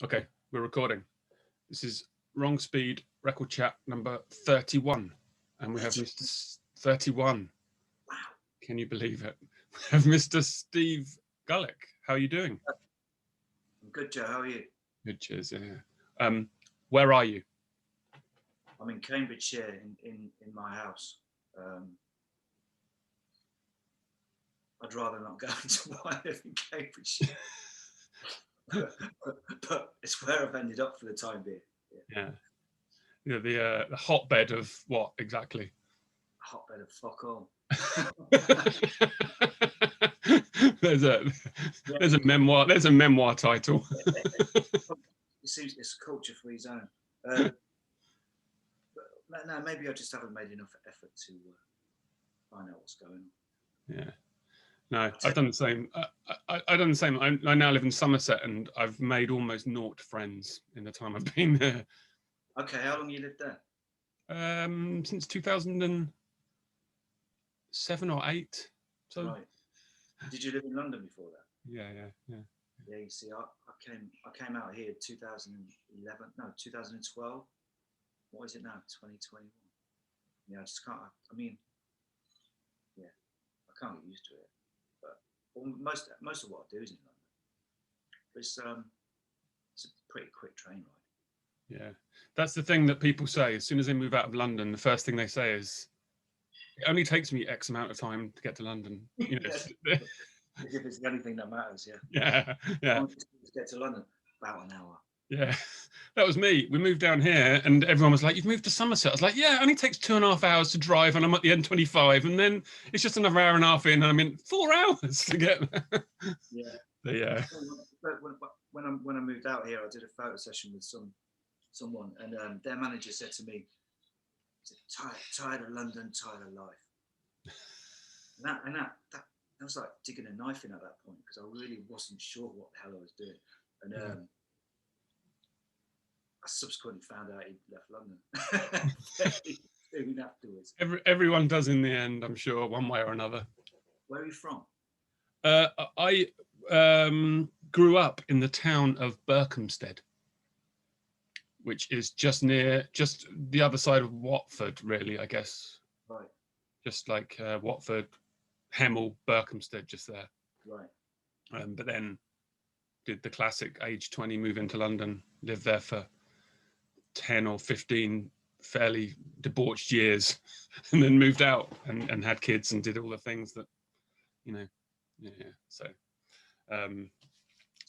Okay, we're recording. This is Wrong Speed Record Chat number 31. And we have Mr. 31. Wow. Can you believe it? We have Mr. Steve Gullick. How are you doing? I'm good, Joe. How are you? Good, cheers. Yeah. Where are you? I'm in Cambridgeshire in my house. I'd rather not go into why I live in Cambridgeshire. but it's where I've ended up for the time being. Yeah. The hotbed of what exactly? Hotbed of fuck all. There's a memoir title. It seems it's a culture-free zone. But no, maybe I just haven't made enough effort to find out what's going on. Yeah. No, I've done the same. I've done the same. I now live in Somerset, and I've made almost naught friends in the time I've been there. Okay, how long you lived there? Since 2007 or 8. So. Right. Did you live in London before that? Yeah. Yeah, you see, I came out here 2012. What is it now? 2021. Yeah, I just can't. I mean, yeah, I can't get used to it. But most of what I do is in London. But it's a pretty quick train ride. Yeah, that's the thing that people say. As soon as they move out of London, the first thing they say is, "It only takes me X amount of time to get to London." You know. As if it's the only thing that matters. Yeah. To get to London, about an hour. Yeah, that was me. We moved down here and everyone was like, "You've moved to Somerset." I was like, "Yeah, it only takes 2.5 hours to drive and I'm at the N25 and then it's just another hour and a half in and I'm in 4 hours to get there." Yeah. But yeah. But when I moved out here, I did a photo session with someone and their manager said to me, "Tired of London, tired of life." And that was like digging a knife in at that point because I really wasn't sure what the hell I was doing. And I subsequently found out he left London soon afterwards. Everyone does in the end, I'm sure, one way or another. Where are you from? I grew up in the town of Berkhamsted, which is just the other side of Watford, really, I guess. Right. Just like Watford, Hemel, Berkhamsted, just there. Right. But then did the classic age 20 move into London, lived there for 10 or 15 fairly debauched years, and then moved out and had kids and did all the things that, yeah. So,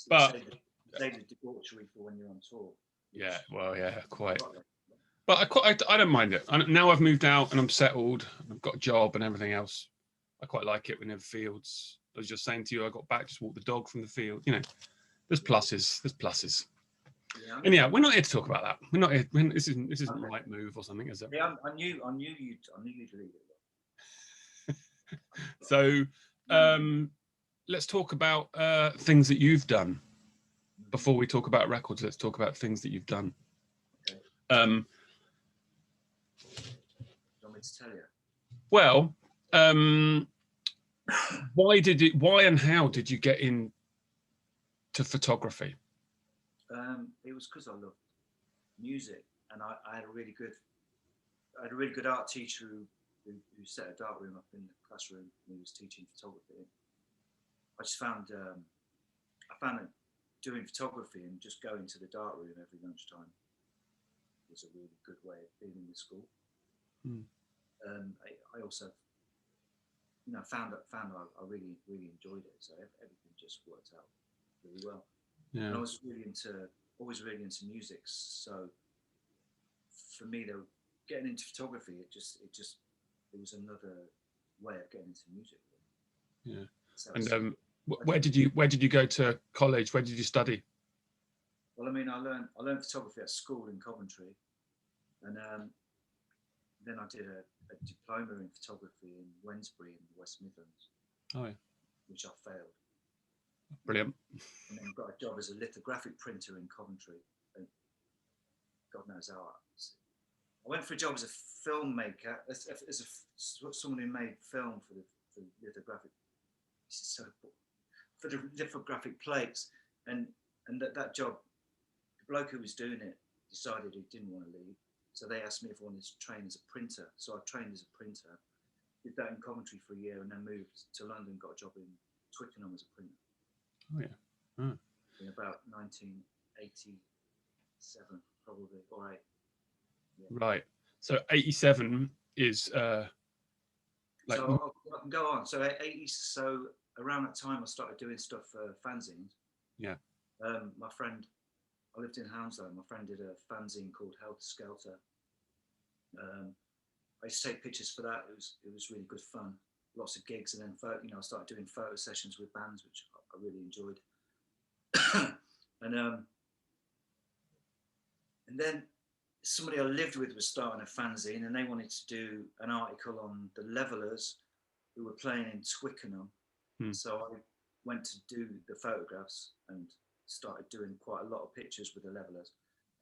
but save the debauchery for when you're on tour. Yeah, well, yeah, quite. But I don't mind it. Now I've moved out and I'm settled. And I've got a job and everything else. I quite like it. We're near the fields. I was just saying to you, I got back, just walked the dog from the field. There's pluses. There's pluses. Yeah. And yeah, we're not here to talk about that. We're not here. This isn't the right move or something, is it? Yeah, I knew you'd leave it. So, let's talk about things that you've done. Before we talk about records, let's talk about things that you've done. Okay. Do you want me to tell you? Well, why and how did you get into photography? It was because I loved music, and I had a really good art teacher who set a dark room up in the classroom when he was teaching photography. I just found that doing photography and just going to the dark room every lunchtime was a really good way of being in the school. I also, found I really enjoyed it, so everything just worked out really well. Yeah. And I was always really into music, so for me, though, getting into photography, it was another way of getting into music. Yeah. So and where did you go to college? Where did you study? Well, I mean, I learned photography at school in Coventry, and then I did a diploma in photography in Wednesbury in the West Midlands. Oh, yeah. Which I failed. Brilliant. And then got a job as a lithographic printer in Coventry. And God knows how I went for a job as a filmmaker, as someone who made film for the lithographic. For the lithographic plates, and that job bloke who was doing it decided he didn't want to leave. So they asked me if I wanted to train as a printer. So I trained as a printer, did that in Coventry for a year, and then moved to London, got a job in Twickenham as a printer. Oh yeah. Oh. In about 1987, probably, or 8. Yeah. Right. So 87 is like. So I can go on. So 80. So around that time, I started doing stuff for fanzines. Yeah. My friend, I lived in Hounslow. My friend did a fanzine called Helter Skelter. I used to take pictures for that. It was really good fun. Lots of gigs, and then I started doing photo sessions with bands, which I really enjoyed. and then somebody I lived with was starting a fanzine, and they wanted to do an article on the Levellers, who were playing in Twickenham. So I went to do the photographs and started doing quite a lot of pictures with the Levellers.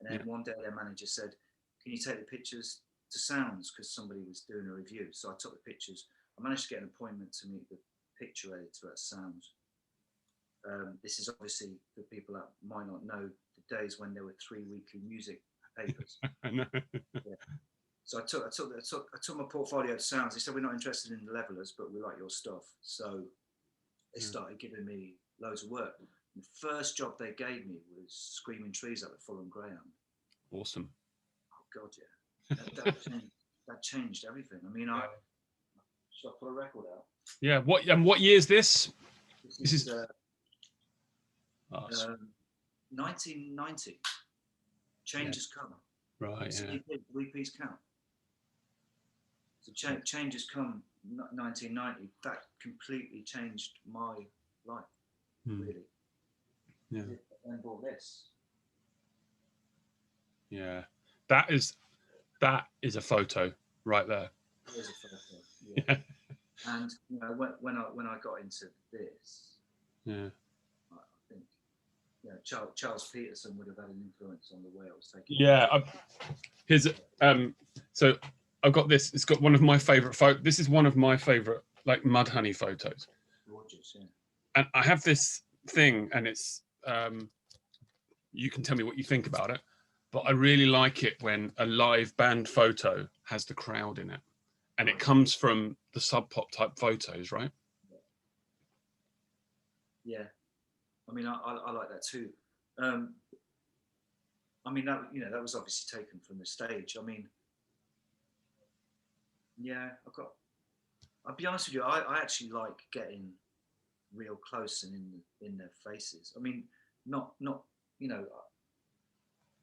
And then one day their manager said, "Can you take the pictures to Sounds?" Because somebody was doing a review. So I took the pictures. I managed to get an appointment to meet the picture editor at Sounds. This is obviously, for people that might not know, the days when there were 3 weekly music papers. I know. Yeah. So I took my portfolio to Sounds. They said, "We're not interested in the Levellers, but we like your stuff." So they started giving me loads of work. The first job they gave me was Screaming Trees at the Fulham Greyhound. Awesome. Oh God, yeah. That changed everything. I mean, should I put a record out? Yeah. What year is this? This is 1990. Change has come. Right. So Yeah. EPs count. So change has come. 1990. That completely changed my life. Really. Yeah. And bought this. Yeah. That is a photo right there. That is a photo. Yeah. And when I got into this, yeah, I think Charles Peterson would have had an influence on the way I was taking. Yeah. So I've got this. It's got one of my favorite photos. This is one of my favorite like Mudhoney photos. Gorgeous, yeah. And I have this thing, and it's you can tell me what you think about it, but I really like it when a live band photo has the crowd in it, and it comes from the Sub Pop type photos, right? Yeah, I mean, I like that too. I mean, that was obviously taken from the stage. I mean, yeah, I'll be honest with you, I actually like getting real close and in their faces. I mean, not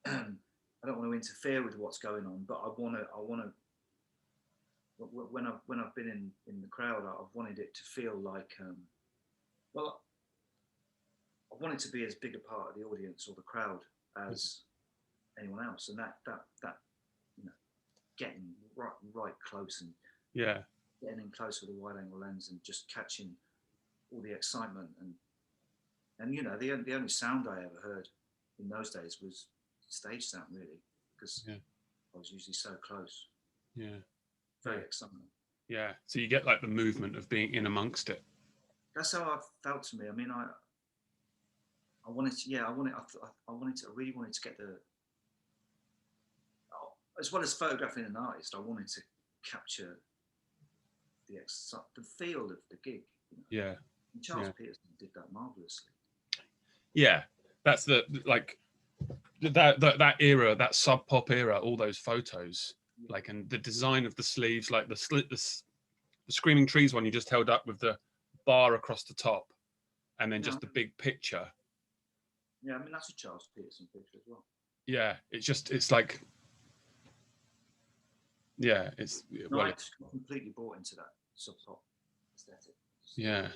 I don't want to interfere with what's going on, but I want to. When I've been in the crowd, I've wanted it to feel like, well, I want it to be as big a part of the audience or the crowd as anyone else, and that getting right close and getting in close with a wide angle lens and just catching all the excitement and the only sound I ever heard in those days was stage sound, really, because I was usually so close. Yeah. Very exciting. Yeah. So you get like the movement of being in amongst it. That's how I felt to me. I mean, I really wanted to get as well as photographing an artist, I wanted to capture the feel of the gig. Yeah. And Charles Peterson did that marvelously. Yeah. That's that era, that Sub Pop era, all those photos, like, and the design of the sleeves, like the Screaming Trees one you just held up with the bar across the top, and then just the big picture. Yeah, I mean, that's a Charles Peterson picture as well. Yeah, it's like, yeah, it's I completely bought into that Sub Pop aesthetic. Yeah,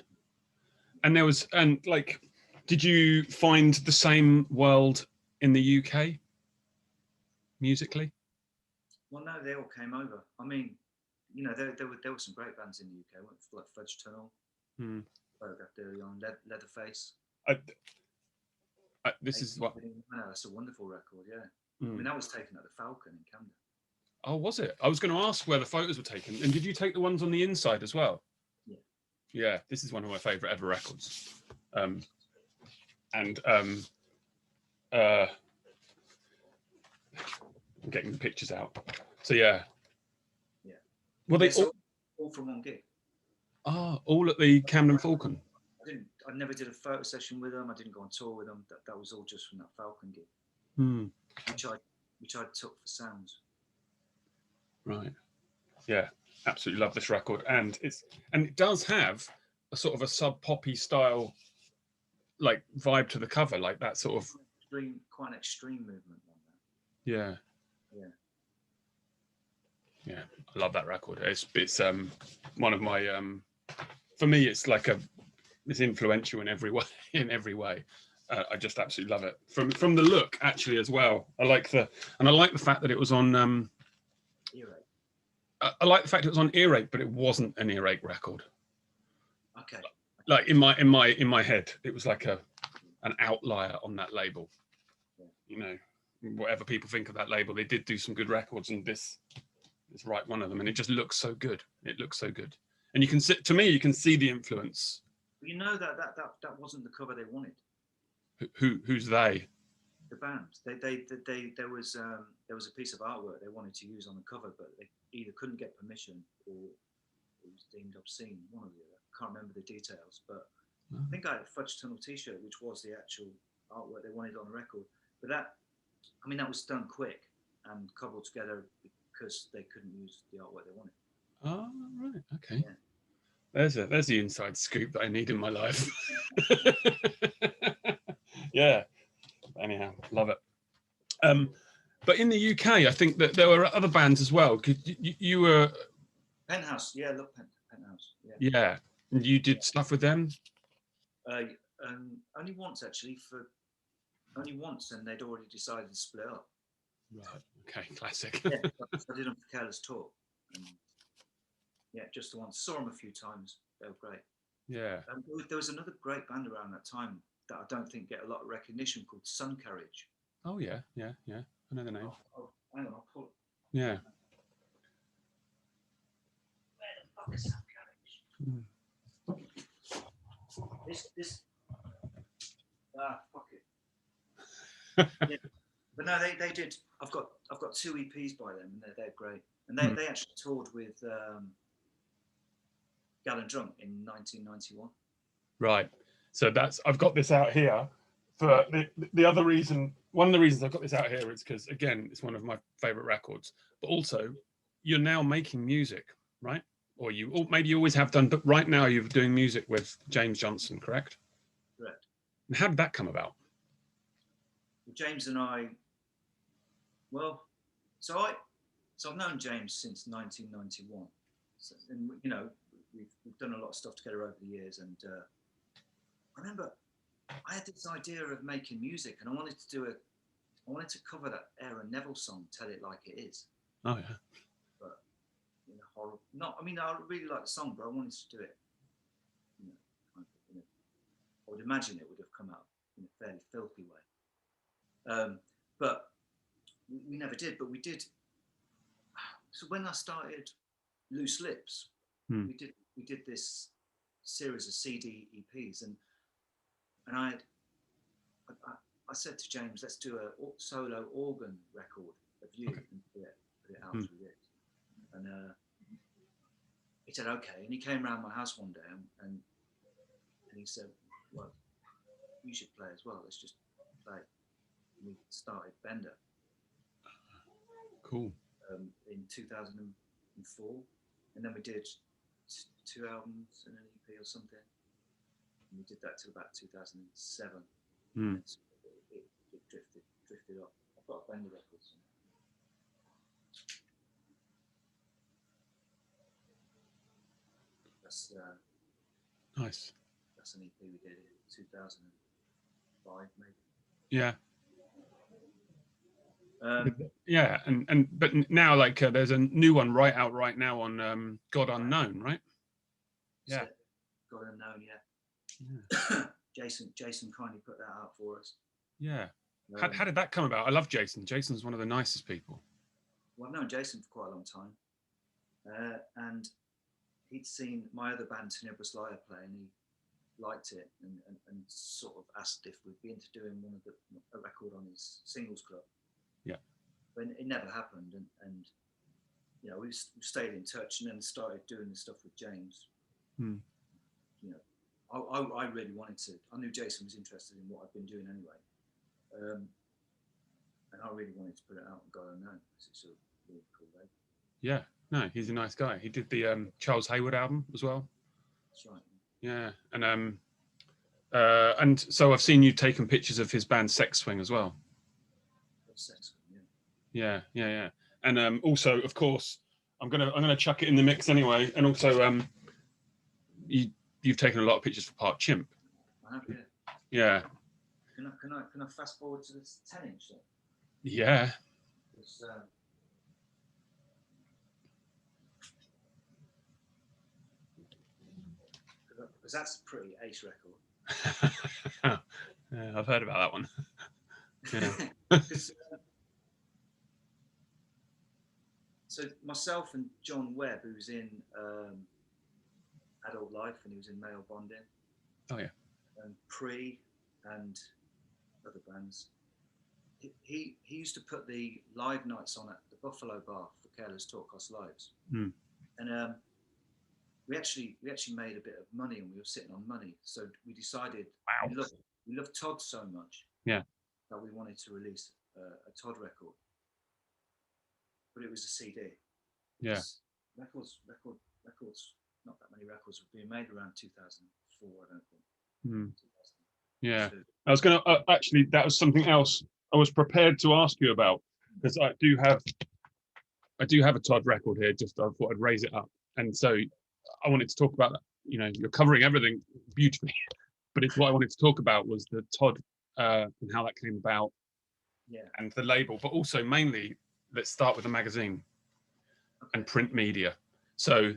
and like, did you find the same world in the UK musically? Well, no, they all came over. I mean, there were some great bands in the UK, like Fudge Tunnel, photographed early on, Leatherface. That's a wonderful record, yeah. I mean, that was taken at the Falcon in Camden. Oh, was it? I was going to ask where the photos were taken. And did you take the ones on the inside as well? Yeah. Yeah, this is one of my favourite ever records. getting the pictures out. So yeah. Yeah. Well, they all from one gig. All at the Camden Falcon. I never did a photo session with them. I didn't go on tour with them. That was all just from that Falcon gig, which I took for sounds. Right. Yeah. Absolutely love this record, and it does have a sort of a sub poppy style like vibe to the cover, like that sort of quite an extreme movement on that. Yeah. I love that record. It's one of my for me it's like it's influential in every way. I just absolutely love it from the look actually as well. I like the fact that it was on Earache. I like the fact it was on Earache, but it wasn't an Earache record. Okay. Like in my head, it was like an outlier on that label. Yeah. You know, whatever people think of that label, they did do some good records, and this is right one of them. And it just looks so good. It looks so good, and you can see the influence. You know that wasn't the cover they wanted. Who's they? The band. There was a piece of artwork they wanted to use on the cover, but they either couldn't get permission or it was deemed obscene. One or the other. I can't remember the details, but I think I had a Fudge Tunnel T-shirt, which was the actual artwork they wanted on the record. But that was done quick and cobbled together because they couldn't use the artwork they wanted. Oh, right. Okay. Yeah. There's the inside scoop that I need in my life. Yeah. Anyhow, love it. But in the UK, I think that there were other bands as well. You were Penthouse. Yeah, look, Penthouse. Yeah. Yeah. And you did stuff with them? Only once actually. Only once, and they'd already decided to split up. Right. Okay. Classic. Yeah, I did them for Careless Talk. Yeah, just the once. Saw them a few times. They were great. Yeah. There was another great band around that time that I don't think get a lot of recognition called Sun Carriage. Oh yeah. I know the name. Hang on, I'll pull it. Yeah. Where the fuck is Sun Carriage? This. Fuck it. Yeah. But no, they did. I've got 2 EPs by them, and they're great. And they actually toured with Gallon Drunk in 1991. Right. So I've got this out here for the other reason. One of the reasons I've got this out here is because again, it's one of my favorite records. But also, you're now making music, right? Or maybe you always have done, but right now you're doing music with James Johnson, correct? Correct. And how did that come about? Well, James and I. Well, so I've known James since 1991, and you know we've done a lot of stuff together over the years. And I remember I had this idea of making music, and I wanted to cover that Aaron Neville song, "Tell It Like It Is." Oh yeah. But I really like the song, but I wanted to do it. I would imagine it would have come out in a fairly filthy way. But we never did, but we did. So when I started Loose Lips, we did this series of CD EPs, and I said to James, let's do a solo organ record of you and put it out through this. And he said okay, and he came round my house one day and he said, well, you should play as well. Let's just play. And we started Bender. Cool. In 2004, and then we did 2 albums and an EP or something. And we did that till about 2007. And it drifted up. I've got a Bender records. That's nice. That's an EP we did in 2005, maybe. Yeah. But now there's a new one out right now on God Unknown, right? Yeah. God Unknown, yeah. Jason kindly put that out for us. Yeah. How did that come about? I love Jason. Jason's one of the nicest people. Well, I've known Jason for quite a long time, and he'd seen my other band Tenebrous Liar play, and he liked it and sort of asked if we'd be into doing a record on his singles club. Yeah. But in never happened. And you know, we stayed in touch, and then started doing the stuff with James. Hmm. You know, I really wanted to. I knew Jason was interested in what I'd been doing anyway, and I really wanted to put it out and go unknown, because it's a really cool label. Yeah, no, he's a nice guy. He did the Charles Hayward album as well. That's right. Yeah, and so I've seen you taking pictures of his band Sex Swing as well. Sex Swing, yeah. Yeah. And also, of course, I'm gonna chuck it in the mix anyway. And also, you've taken a lot of pictures for Part Chimp. I have, yeah. Yeah. Can I fast forward to this 10-inch then? Yeah. Because that's a pretty ace record. Yeah, I've heard about that one. Yeah. So myself and John Webb, who's in Adult Life, and he was in Male Bonding. Oh yeah. And Pre and other bands. He used to put the live nights on at the Buffalo Bar for Careless Talk Cost Lives. Mm. And we actually made a bit of money, and we were sitting on money. So we decided, wow, we loved Todd so much, yeah, that we wanted to release a Todd record. But it was a CD. Yeah. Records, not that many records were being made around 2004, I don't think. Mm. Yeah. I was going to, actually, that was something else I was prepared to ask you about, because I do have a Todd record here, just I thought I'd raise it up. And so I wanted to talk about that. You know, you're covering everything beautifully, but it's what I wanted to talk about was the Todd and how that came about. Yeah. And the label, but also mainly, let's start with the magazine. Okay. And print media. So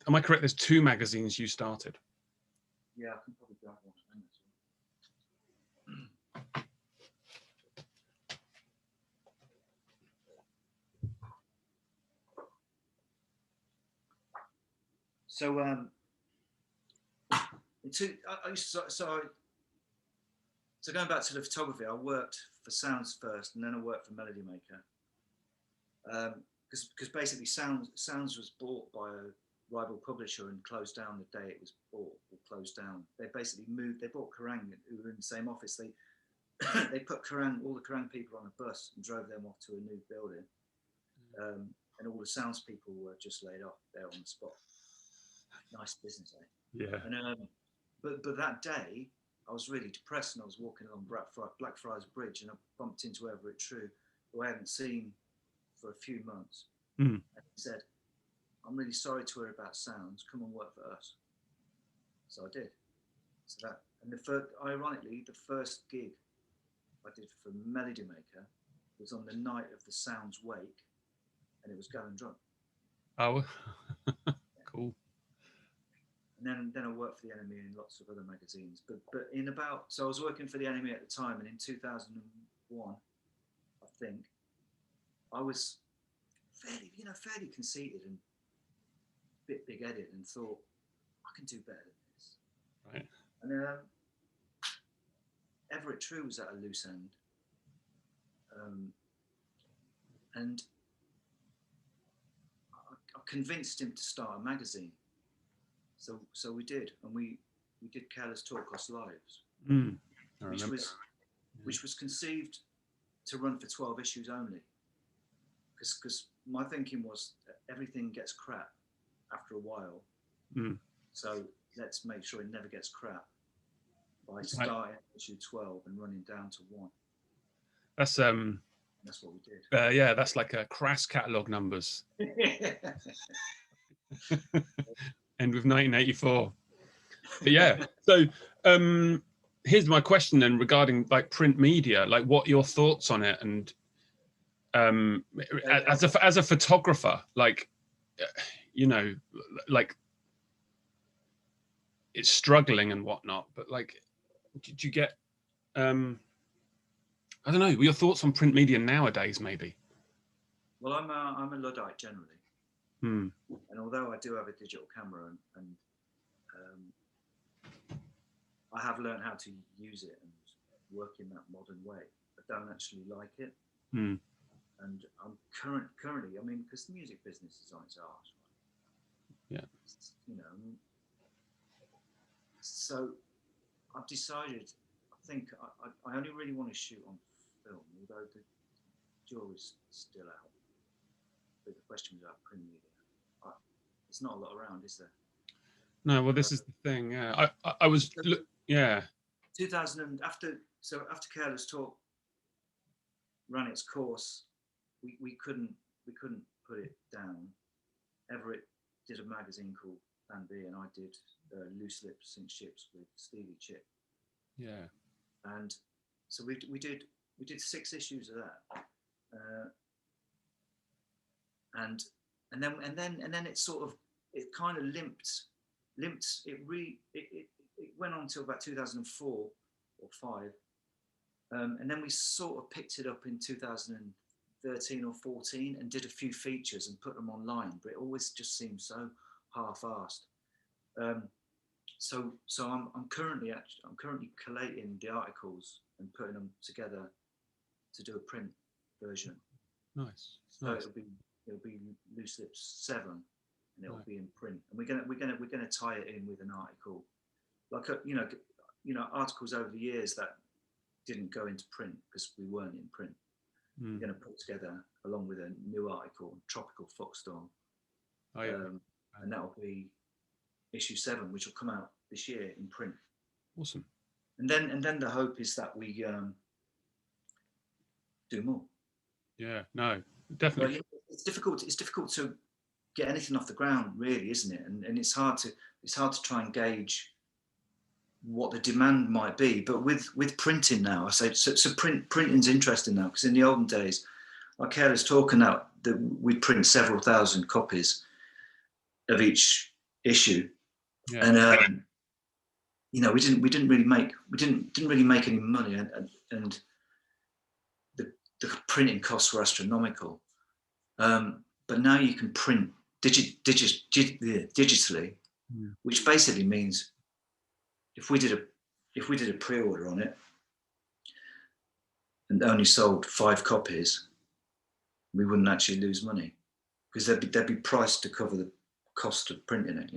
am I correct? There's 2 magazines you started. Yeah, I can probably grab one. So so going back to the photography, I worked for Sounds first, and then I worked for Melody Maker. Because basically Sounds was bought by a rival publisher and closed down the day it was bought, or closed down. They basically moved. They bought Kerrang, who were in the same office. They they put all the Kerrang people on a bus and drove them off to a new building. And all the Sounds people were just laid off there on the spot. Nice business, eh? Yeah. And but that day I was really depressed, and I was walking along Blackfriars Bridge, and I bumped into Everett True, who I hadn't seen for a few months. Mm. And he said, "I'm really sorry to hear about Sounds. Come and work for us." So I did. So that, and ironically, the first gig I did for Melody Maker was on the night of the Sounds wake, and it was Gallon Drum. Oh, cool. And then I worked for the Enemy in lots of other magazines. But so I was working for the Enemy at the time, and in 2001, I think, I was fairly conceited and a bit big-headed, and thought, I can do better than this. Right. And Everett True was at a loose end, and I convinced him to start a magazine. So we did, and we did Careless Talk Cost Lives, which was conceived to run for 12 issues only, because my thinking was that everything gets crap after a while, so let's make sure it never gets crap by starting issue 12 and running down to 1. That's what we did. Yeah, that's like a crass catalogue numbers. End with 1984. But yeah, so here's my question then regarding like print media, like what your thoughts on it, and as a photographer, like like it's struggling and whatnot, but like did you get I don't know, your thoughts on print media nowadays maybe? Well, I'm a Luddite generally. And although I do have a digital camera, and I have learned how to use it and work in that modern way, I don't actually like it. and I'm currently, I mean, because the music business is on its arse, right? Yeah. You know, so I've decided. I think I only really want to shoot on film, although the jury's still out. But the question was about print media. There's not a lot around, is there? No, well, this is the thing. Yeah, I was, yeah. 2000 after Careless Talk ran its course, we couldn't put it down. Everett did a magazine called Plan B, and I did Loose Lips Sink Ships with Stevie Chip. Yeah. And so we did 6 issues of that, and then it sort of, it kind of limped. It went on till about 2004 or 5, and then we sort of picked it up in 2013 or 14 and did a few features and put them online, but it always just seemed so half-assed. So I'm currently collating the articles and putting them together to do a print version. Nice. So nice. it'll be Loose Lips 7, and it'll be in print. And we're gonna tie it in with an article, like articles over the years that didn't go into print because we weren't in print. We're going to put together, along with a new article, Tropical Foxstorm. Oh, yeah. And that'll be issue 7, which will come out this year in print. Awesome. And then the hope is that we do more. Yeah, no, definitely. Well, it's difficult to get anything off the ground, really, isn't it? And it's hard to try and gauge what the demand might be. But with printing now, I say so printing's interesting now, because in the olden days, like Careless Talking out, that we'd print several thousand copies of each issue, and we didn't really make any money, and the printing costs were astronomical. But now you can print digitally, which basically means if we did a pre-order on it and only sold 5 copies, we wouldn't actually lose money, because they'd be priced to cover the cost of printing it.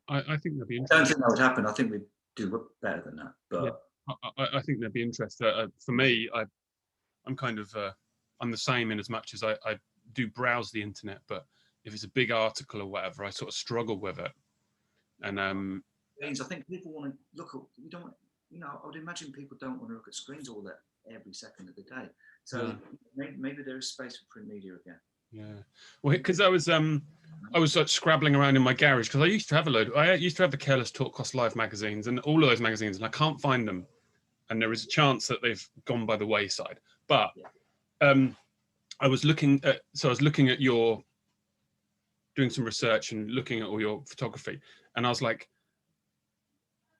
I think there'd be. I don't think that would happen. I think we'd do better than that. But I think there'd be interest. For me, I'm kind of I'm the same in as much as I do browse the internet, but if it's a big article or whatever, I sort of struggle with it. And I think people want to look at. You don't. I would imagine people don't want to look at screens all that every second of the day. So maybe there is space for print media again. Yeah. Well, because I was like scrabbling around in my garage, because I used to have the Careless Talk Cost Live magazines and all of those magazines, and I can't find them. And there is a chance that they've gone by the wayside. But I was looking at your, doing some research and looking at all your photography, and I was like,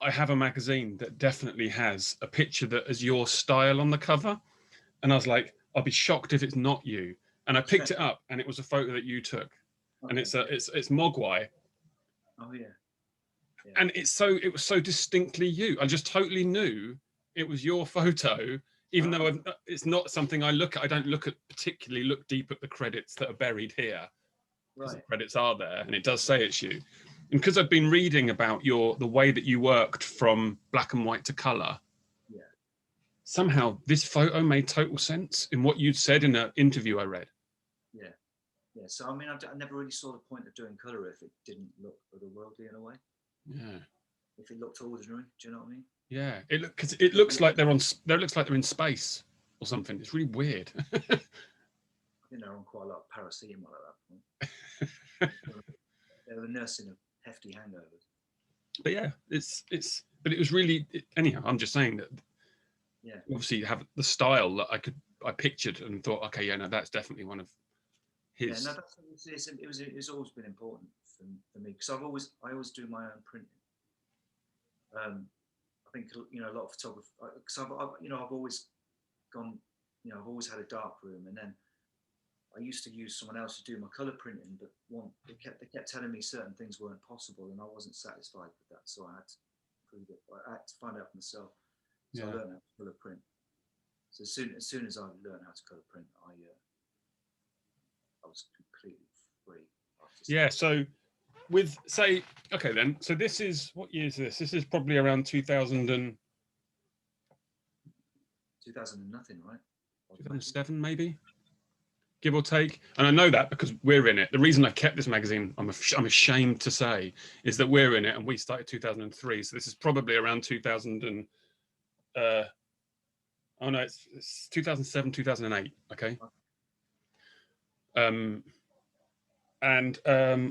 I have a magazine that definitely has a picture that is your style on the cover, and I was like, I'll be shocked if it's not you. And I picked it up, and it was a photo that you took, and it's Mogwai. Oh yeah. And it was so distinctly you. I just totally knew it was your photo, even though it's not something I look at. I don't particularly look deep at the credits that are buried here. Right. The credits are there, and it does say it's you. And because I've been reading about the way that you worked from black and white to color, somehow this photo made total sense in what you'd said in an interview I read. Yeah. So I mean, I never really saw the point of doing color if it didn't look otherworldly in a way. Yeah. If it looked ordinary, do you know what I mean? Yeah. It looks like they're in space or something. It's really weird. I think they're on quite a lot of paracetamol at that point. They were nursing a hefty hangover. But yeah, but it was really, anyhow, I'm just saying that. Yeah. Obviously, you have the style that I pictured and thought, okay, yeah, no, that's definitely one of his. Yeah, no, it's always been important for me, because I always do my own printing. I think a lot of photography, because I've always gone, I've always had a dark room, and then I used to use someone else to do my color printing, but they kept telling me certain things weren't possible, and I wasn't satisfied with that, so I had to prove it. I had to find out for myself. So I learned how to color print. So as soon as I learned how to colour print, I was completely free. Yeah. So with say, okay then. So this is, what year is this? This is probably around 2000 and 2000 and nothing, right? 2007 maybe, give or take. And I know that because we're in it. The reason I kept this magazine, I'm ashamed to say, is that we're in it, and we started 2003. So this is probably around 2000 and oh no, it's 2007, 2008. Okay.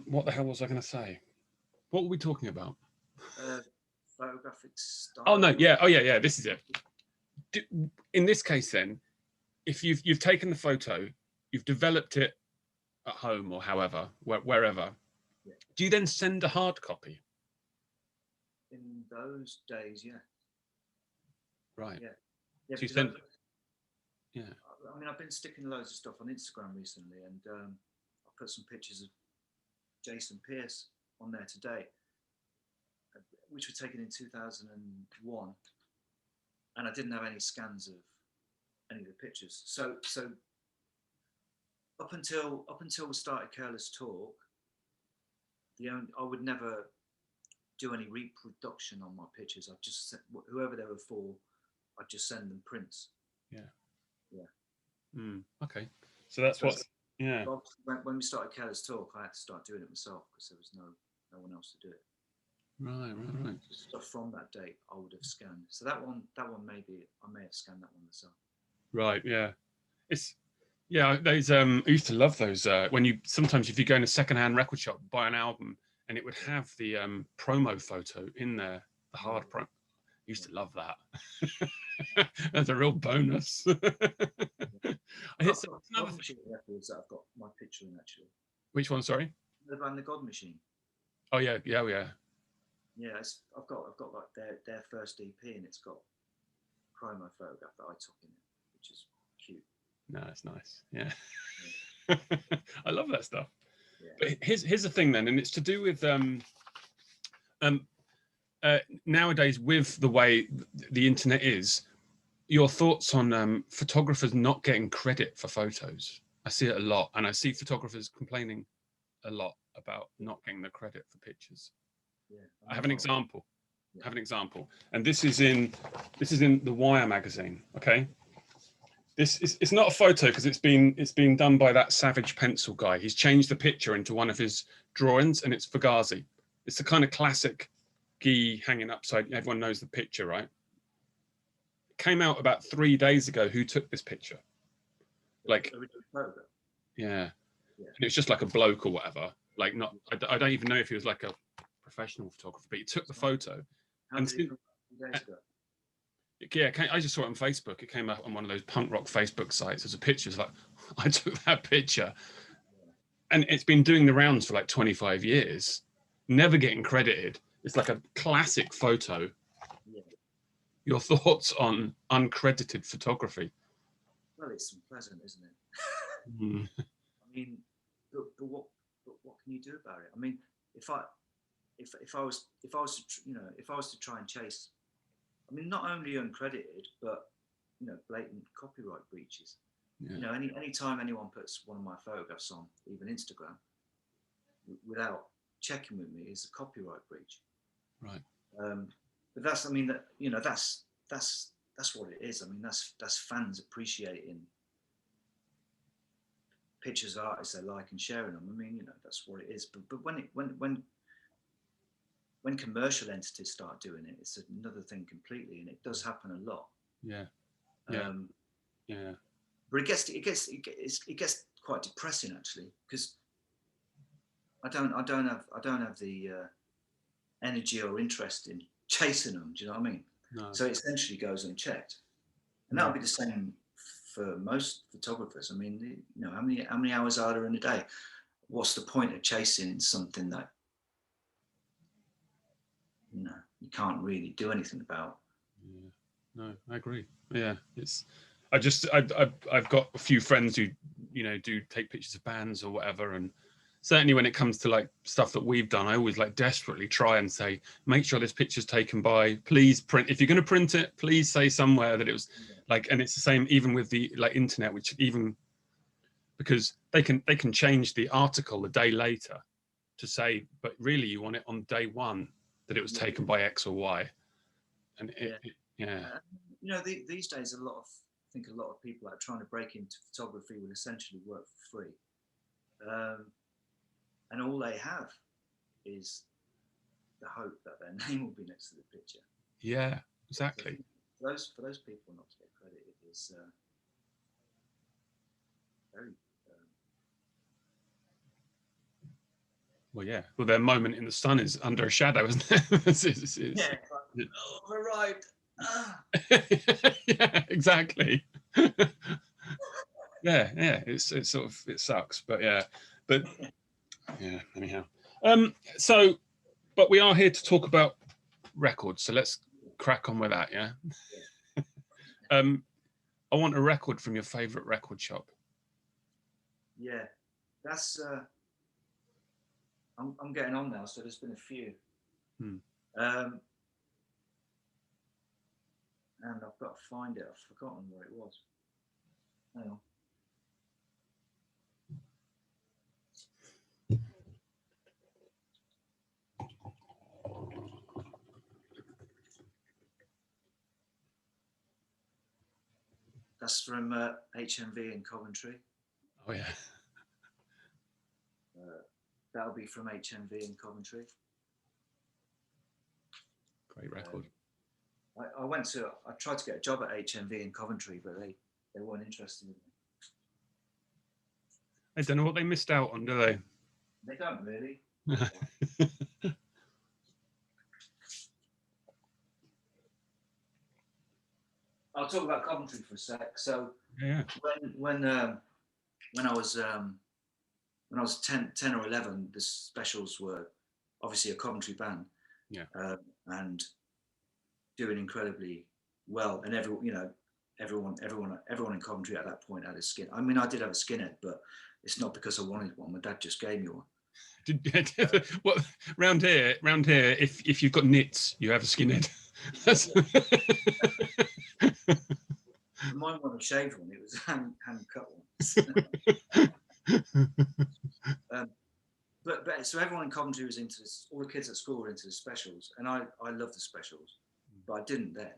What the hell was I going to say? What were we talking about? Photographic style. Oh no, yeah, yeah. This is it. In this case, then, if you've taken the photo, you've developed it at home or however, wherever, yeah. Do you then send a hard copy? In those days, yeah. Right. Yeah. Yeah. So you send. Yeah. I mean, I've been sticking loads of stuff on Instagram recently, and I put some pictures of Jason Pierce on there today, which were taken in 2001, and I didn't have any scans of any of the pictures. So up until we started Careless Talk, I would never do any reproduction on my pictures. I'd just send, whoever they were for, I'd just send them prints. Yeah. Yeah. Okay. So that's what. Yeah. When we started Careless Talk, I had to start doing it myself because there was no one else to do it. Right. Stuff from that date I would have scanned. So that one maybe I may have scanned that one myself. Right. Yeah. Those I used to love those when you sometimes if you go in a secondhand record shop, buy an album, and it would have the promo photo in there, the hard promo. I used to love that. That's a real bonus. I've got another machine records that I've got my picture in actually. Which one? Sorry. The band The God Machine. Oh yeah. Yeah, I've got like their first EP, and it's got a promo photograph that I took in it, which is cute. No, it's nice. Yeah. I love that stuff. Yeah. But here's the thing then, and it's to do with nowadays with the way the internet is. Your thoughts on photographers not getting credit for photos? I see it a lot, and I see photographers complaining a lot about not getting the credit for pictures. Yeah, I have an example. Yeah. And this is in the Wire magazine. Okay. It's not a photo because it's been done by that Savage Pencil guy. He's changed the picture into one of his drawings, and it's Fugazi. It's the kind of classic Guy hanging upside. Everyone knows the picture, right? It came out about 3 days ago. Who took this picture? Like, yeah. And it was just like a bloke or whatever. Like, not. I don't even know if he was like a professional photographer, but he took the photo. And yeah, I just saw it on Facebook. It came up on one of those punk rock Facebook sites as a picture. It's like, I took that picture. And it's been doing the rounds for like 25 years, never getting credited. It's like a classic photo. Yeah. Your thoughts on uncredited photography? Well, it's unpleasant, isn't it? I mean, but what can you do about it? I mean, if I was to try and chase, I mean, not only uncredited, but blatant copyright breaches. Yeah. Any time anyone puts one of my photographs on, even Instagram, without checking with me, is a copyright breach. Right. But that's what it is. I mean, that's fans appreciating pictures of artists they like and sharing them. I mean, that's what it is. But when commercial entities start doing it, it's another thing completely, and it does happen a lot. Yeah. Yeah. But it gets quite depressing actually, because I don't have the energy or interest in chasing them. Do you know what I mean? No. So it essentially goes unchecked, and that'll be the same for most photographers. I mean, how many hours are there in a day? What's the point of chasing something that you can't really do anything about? Yeah. No, I agree. Yeah, I've got a few friends who do take pictures of bands or whatever, and certainly when it comes to like stuff that we've done, I always like desperately try and say, make sure this picture's taken by, please print, if you're going to print it, please say somewhere that it was, Like, and it's the same even with the like internet, which even because they can change the article a day later to say, but really you want it on day one that it was taken by X or Y, and you know, these days I think a lot of people that are trying to break into photography will essentially work for free, and all they have is the hope that their name will be next to the picture. Yeah, exactly. So for those people not to get credit, it is very. Well, yeah. Well, their moment in the sun is under a shadow, isn't it? Yeah, like, oh, I've arrived. Ah. Yeah, exactly. Yeah. It's sort of, it sucks, but yeah. Anyhow. So, but we are here to talk about records, so let's crack on with that. Yeah. I want a record from your favorite record shop. Yeah, that's. I'm getting on now, so there's been a few. And I've got to find it. I've forgotten where it was. Hang on. That's from HMV in Coventry. Oh yeah. That'll be from HMV in Coventry. Great record. I tried to get a job at HMV in Coventry, but they weren't interested in me. I don't know what they missed out on, do they? They don't really. I'll talk about Coventry for a sec. So when I was 10 or 11, the Specials were obviously a Coventry band, and doing incredibly well. And everyone in Coventry at that point had a skin. I mean, I did have a skinhead, but it's not because I wanted one. My dad just gave me one. Well, round here, if you've got nits, you have a skinhead. Mine wasn't a shaved one; it was hand cut one. But so everyone in Coventry was into this. All the kids at school were into the Specials, and I loved the Specials, but I didn't then.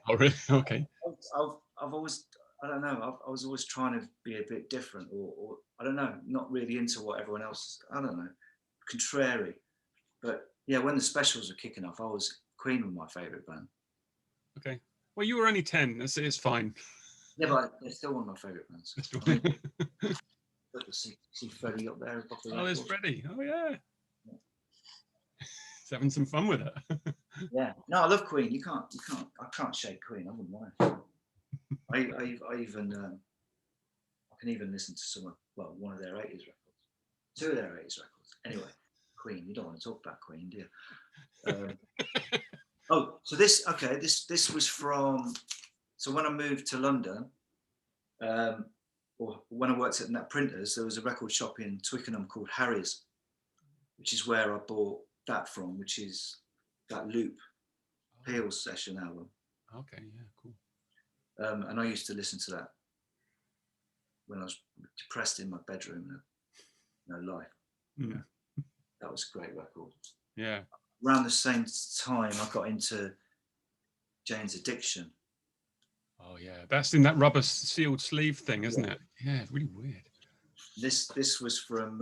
Oh really? Okay. I've always, I don't know. I was always trying to be a bit different, or I don't know, not really into what everyone else. I don't know, contrary. But yeah, when the Specials were kicking off, Queen was my favourite band. Okay. Well, you were only 10. It's fine. Yeah, but they're still one of my favourite bands. I mean, see Freddie up there. Oh, there's Freddie. Oh yeah. He's having some fun with it. Yeah. No, I love Queen. I can't shake Queen. I wouldn't want it. I can even listen to one of their 80s records. Two of their 80s records. Anyway, Queen. You don't want to talk about Queen, do you? So this was from. So when I moved to London, or when I worked at that printers, there was a record shop in Twickenham called Harry's, which is where I bought that from, which is that Loop Peel's session album. Okay, yeah, cool. And I used to listen to that when I was depressed in my bedroom, no life. Mm. That was a great record. Yeah. Around the same time, I got into Jane's Addiction. Oh yeah, that's in that rubber sealed sleeve thing, isn't it? Yeah, it's really weird. This was from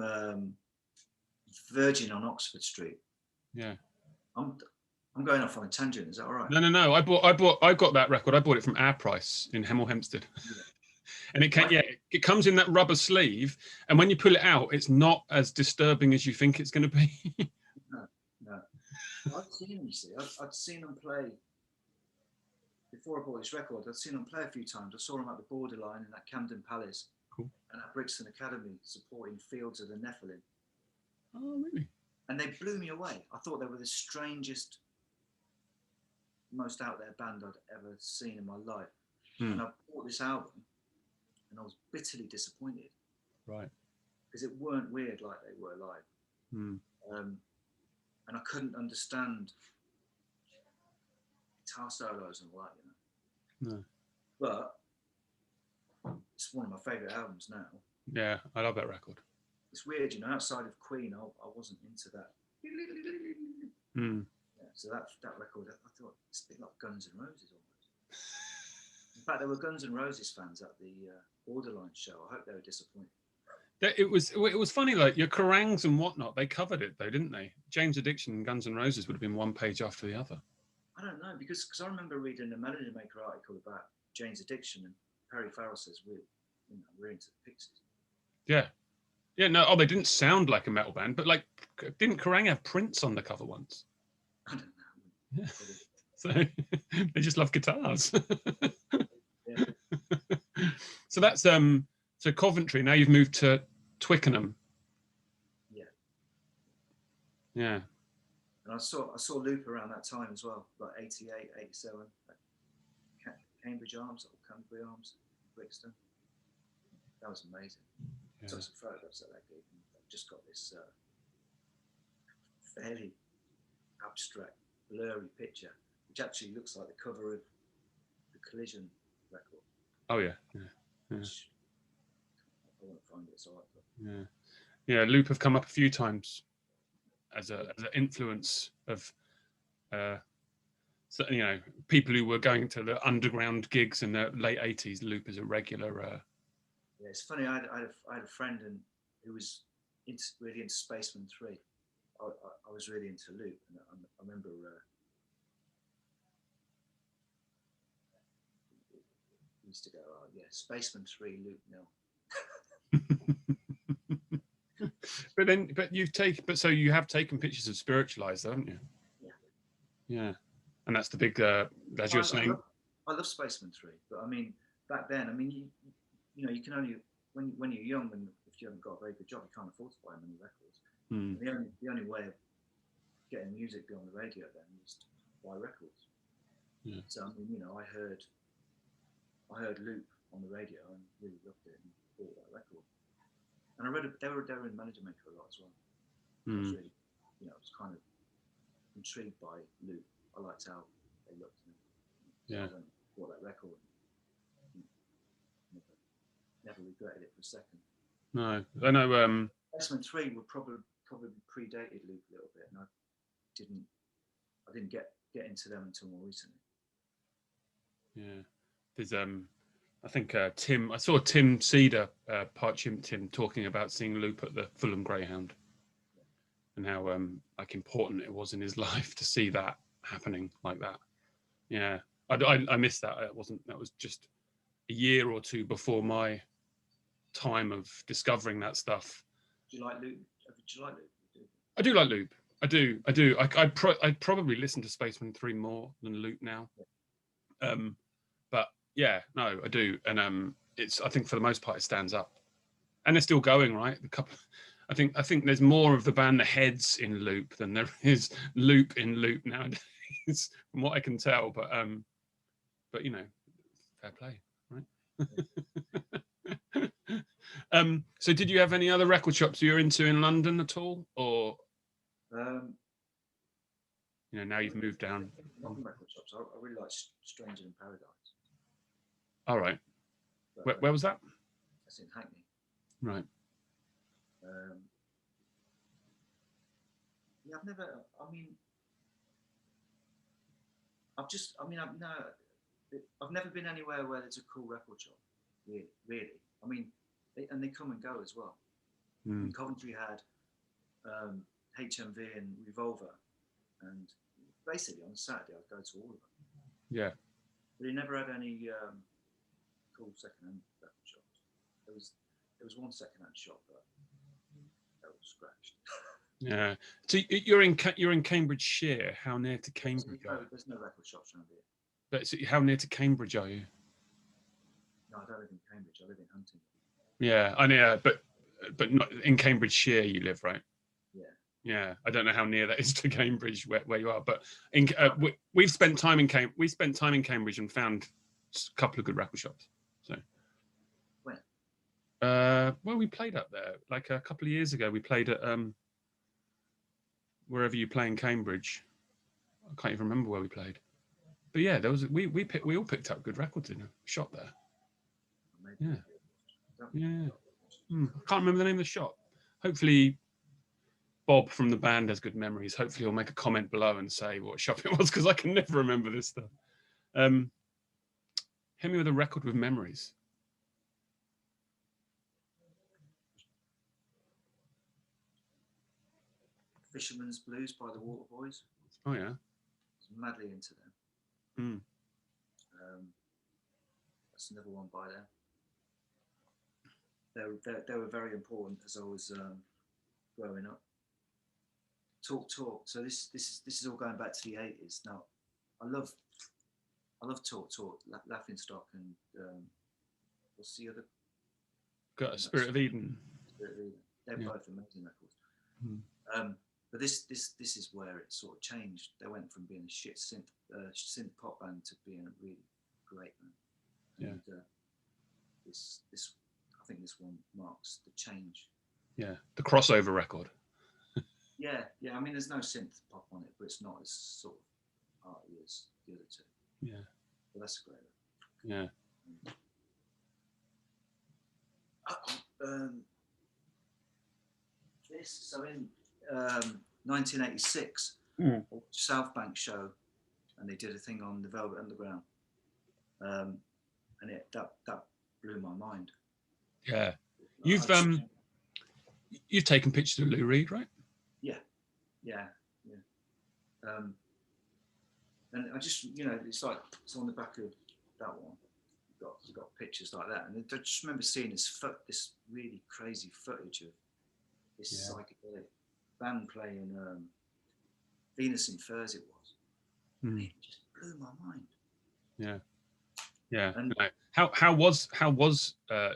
Virgin on Oxford Street. Yeah. I'm going off on a tangent. Is that all right? No. I got that record. I bought it from Our Price in Hemel Hempstead. Yeah. And it comes in that rubber sleeve, and when you pull it out, it's not as disturbing as you think it's going to be. No. I'd seen them. See, I'd seen them play before I bought this record. I'd seen them play a few times. I saw them at the Borderline in that Camden Palace, cool, and at Brixton Academy supporting Fields of the Nephilim. Oh, really? And they blew me away. I thought they were the strangest, most out there band I'd ever seen in my life. And I bought this album, and I was bitterly disappointed. Right. Because it weren't weird like they were live. And I couldn't understand guitar solos and all that, you know. No. but it's one of my favourite albums now. Yeah, I love that record. It's weird, you know. Outside of Queen, I wasn't into that. Mm. Yeah, so that record, I thought it's a bit like Guns N' Roses almost. In fact, there were Guns N' Roses fans at the Borderline show. I hope they were disappointed. It was funny, like your Kerrangs and whatnot. They covered it though, didn't they? James Addiction and Guns N' Roses would have been one page after the other. I don't know, because I remember reading a Melody Maker article about Jane's Addiction, and Perry Farrell says we're into the Pixies. Yeah, yeah. No, oh, they didn't sound like a metal band, but like, didn't Kerrang have Prince on the cover once? I don't know. Yeah. So they just love guitars. Yeah. So that's so Coventry. Now you've moved to Twickenham. Yeah. Yeah. And I saw Loop around that time as well, like 88, 87. Cambridge Arms, or Cambridge Arms, Brixton. That was amazing. Yeah. Took some photographs at that gig. I've just got this fairly abstract, blurry picture, which actually looks like the cover of the Collision record. Oh yeah, yeah, yeah. Which, I won't find it, so yeah, yeah. Loop have come up a few times as an influence of, so, you know, people who were going to the underground gigs in the late 80s. Loop is a regular. Yeah, it's funny. I had a friend who was really into Spaceman 3. I was really into Loop, and I remember he used to go, "Oh yeah, Spaceman 3, Loop nil." So you have taken pictures of Spiritualized, haven't you? Yeah. Yeah, and that's the big, as you're saying. I love Spaceman 3, but I mean, back then, I mean, you know, you can only when you're young and if you haven't got a very good job, you can't afford to buy many records. Mm. The only way of getting music on the radio then was to buy records. Yeah. So I mean, you know, I heard Loop on the radio and really loved it and bought that record. And I read they were in Melody Maker a lot as well. I was really, you know, I was kind of intrigued by Loop. I liked how they looked. So yeah. I went and bought that record. Never regretted it for a second. No, I know. Spaceman 3 would probably predated Loop a little bit, and I didn't get into them until more recently. Yeah, there's I think Tim. I saw Tim Cedar, part Chimp Tim, talking about seeing Loop at the Fulham Greyhound, and how like important it was in his life to see that happening like that. Yeah, I missed that. That was just a year or two before my time of discovering that stuff. Do you like Loop? Do you like Loop? I do like Loop. I do. I'd probably listen to Spaceman 3 more than Loop now. But yeah, no, I do. And I think for the most part it stands up. And they're still going, right? I think there's more of the band The Heads in Loop than there is Loop in Loop nowadays, from what I can tell. But you know, fair play, right? So did you have any other record shops you're into in London at all, or you know, now you've moved down? Not record shops. I really like Stranger in Paradise. All right. Where was that? That's in Hackney. Right. Yeah, I've never. I mean, I've never been anywhere where there's a cool record shop. Really. I mean, they come and go as well. Coventry had HMV and Revolver, and basically on Saturday I'd go to all of them. Yeah. But they never had any cool second-hand record shops. There was one second-hand shop, but that was scratched. Yeah. So you're in Cambridgeshire. How near to Cambridge? There's no record shops around here. But so how near to Cambridge are you? No, I don't live in Cambridge. I live in Huntingdon. Yeah, I know, but not in Cambridgeshire. You live, right? Yeah. Yeah, I don't know how near that is to Cambridge, where you are, but we've spent time in Cambridge and found a couple of good record shops. So. When? Well, we played up there like a couple of years ago. We played at wherever you play in Cambridge. I can't even remember where we played. But yeah, there was we all picked up good records in a shop there. Maybe. Yeah. I can't remember the name of the shop. Hopefully Bob from the band has good memories. Hopefully he'll make a comment below and say what shop it was, because I can never remember this stuff. Hit me with a record with memories. Fisherman's Blues by the Waterboys. Oh yeah. I was madly into them. That's another one by them. They were very important as I was growing up. Talk. So this is all going back to the 80s. Now, I love Talk, Laughing Stock, and what's the other? Got a Spirit of Eden. Spirit of Eden. They're both amazing records. But this is where it sort of changed. They went from being a shit synth pop band to being a really great band. And this I think this one marks the change. Yeah, the crossover record. Yeah. I mean, there's no synth pop on it, but it's not as sort of arty as the other two. Yeah. But that's a great record. So in 1986, South Bank show, and they did a thing on the Velvet Underground, and that blew my mind. Yeah, you've taken pictures of Lou Reed, right? Yeah. And I just, it's like, it's on the back of that one. You've got pictures like that, and I just remember seeing this really crazy footage of this psychedelic band playing Venus in Furs. It was. And it just blew my mind. Yeah. And how was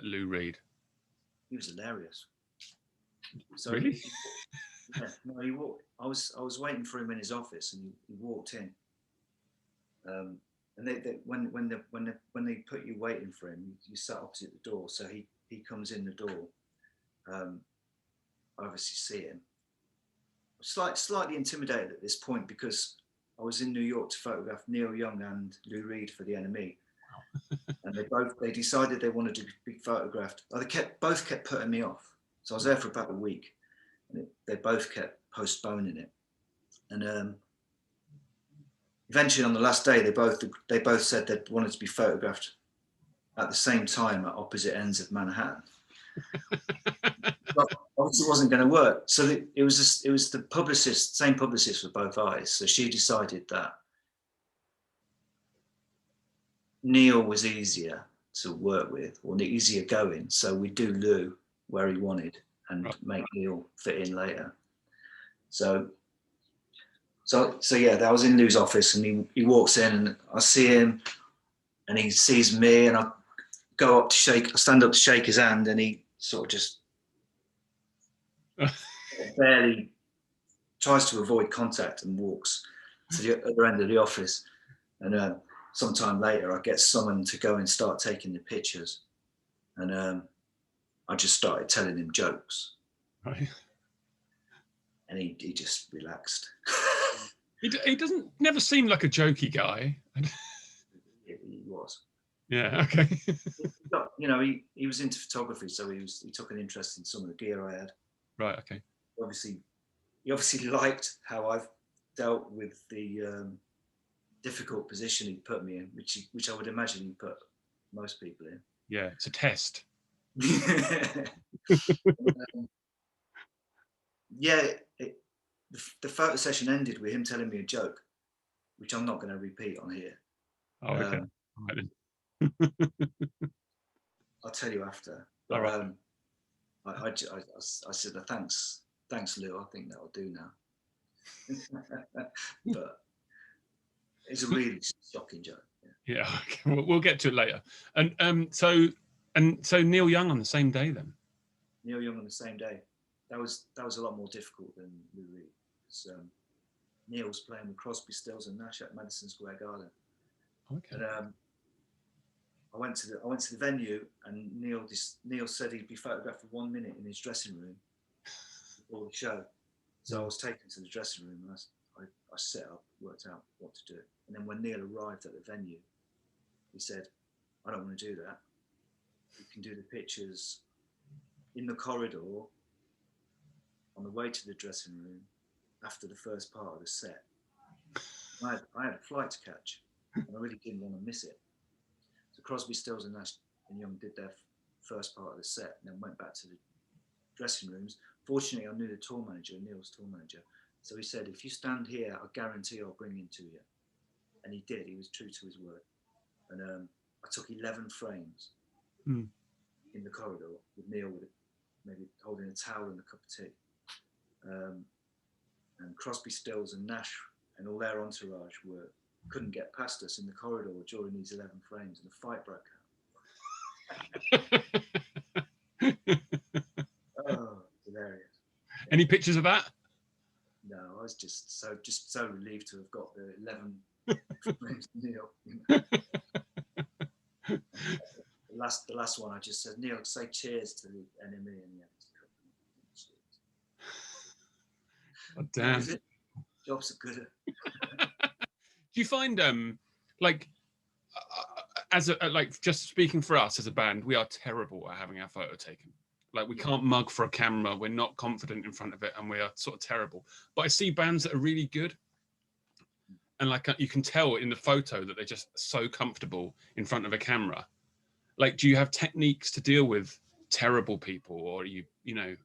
Lou Reed? He was hilarious. So really? He walked. I was waiting for him in his office, and he walked in. And when they put you waiting for him, you sat opposite the door. So he comes in the door. I obviously see him. I'm slightly intimidated at this point because I was in New York to photograph Neil Young and Lou Reed for the NME. And they decided they wanted to be photographed. Well, they both kept putting me off. So I was there for about a week, and they both kept postponing it. And eventually, on the last day, they both said they wanted to be photographed at the same time at opposite ends of Manhattan. But obviously, it wasn't going to work. So it was the same publicist for both eyes. So she decided that Neil was easier to work with, or easier going. So we do Lou where he wanted and make Neil fit in later. So yeah, I was in Lou's office, and he walks in, and I see him, and he sees me, and I stand up to shake his hand, and he sort of just barely tries to avoid contact and walks to the other end of the office. And sometime later, I get summoned to go and start taking the pictures, and I just started telling him jokes. Right. And he just relaxed. He doesn't never seem like a jokey guy. He was. Yeah. Okay. He was into photography, so he took an interest in some of the gear I had. Right. Okay. He obviously liked how I've dealt with the difficult position he put me in, which I would imagine he put most people in. Yeah, it's a test. The photo session ended with him telling me a joke, which I'm not going to repeat on here. Oh, okay. Right, I'll tell you after. But all right. I said, thanks, Lou. I think that'll do now. But it's a really shocking joke. Yeah. Okay. We'll get to it later. And so Neil Young on the same day then. Neil Young on the same day. That was a lot more difficult than Lou Reed. Neil was playing with Crosby, Stills and Nash at Madison Square Garden. Okay. And I went to the venue, and Neil said he'd be photographed for 1 minute in his dressing room before the show. So I was taken to the dressing room, and I set up, worked out what to do. And then when Neil arrived at the venue, he said, I don't want to do that. You can do the pictures in the corridor on the way to the dressing room after the first part of the set. I had a flight to catch, and I really didn't want to miss it. So Crosby, Stills and Nash and Young did their first part of the set and then went back to the dressing rooms. Fortunately, I knew the tour manager, Neil's tour manager. So he said, if you stand here, I guarantee I'll bring him to you. And he did. He was true to his word. And I took 11 frames in the corridor with Neil with maybe holding a towel and a cup of tea. And Crosby, Stills and Nash and all their entourage couldn't get past us in the corridor during these 11 frames, and the fight broke out. Oh, hilarious. Any pictures of that? No, I was just so relieved to have got the 11 frames of Neil. You know. The last one, I just said, Neil, say cheers to the enemy, and yeah, Oh, damn. Jobs are good. Do you find like as a like just speaking for us as a band, we are terrible at having our photo taken. Like we can't mug for a camera, we're not confident in front of it, and we are sort of terrible. But I see bands that are really good, and like you can tell in the photo that they're just so comfortable in front of a camera. Like, do you have techniques to deal with terrible people, or you know?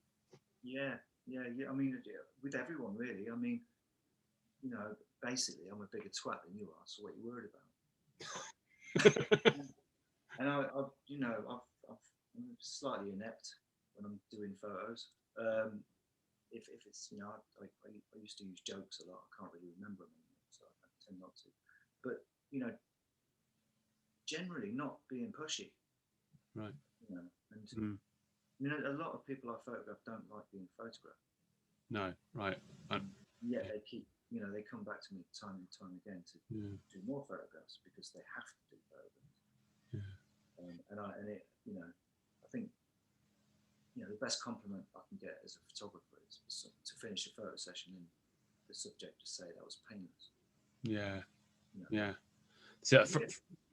Yeah. I mean, with everyone really. I mean, you know, basically, I'm a bigger twat than you are. So what are you worried about? And I'm slightly inept when I'm doing photos. If it's, you know, I used to use jokes a lot. I can't really remember them anymore, so I tend not to. But you know, generally not being pushy. Right. You know, and you know, a lot of people I photograph don't like being photographed. No, right. Yeah, they keep, you know, they come back to me time and time again to do more photographs because they have to do photographs. Yeah. And it, you know, I think, you know, the best compliment I can get as a photographer is to finish a photo session and the subject to say that was painless. Yeah. You know? Yeah. So,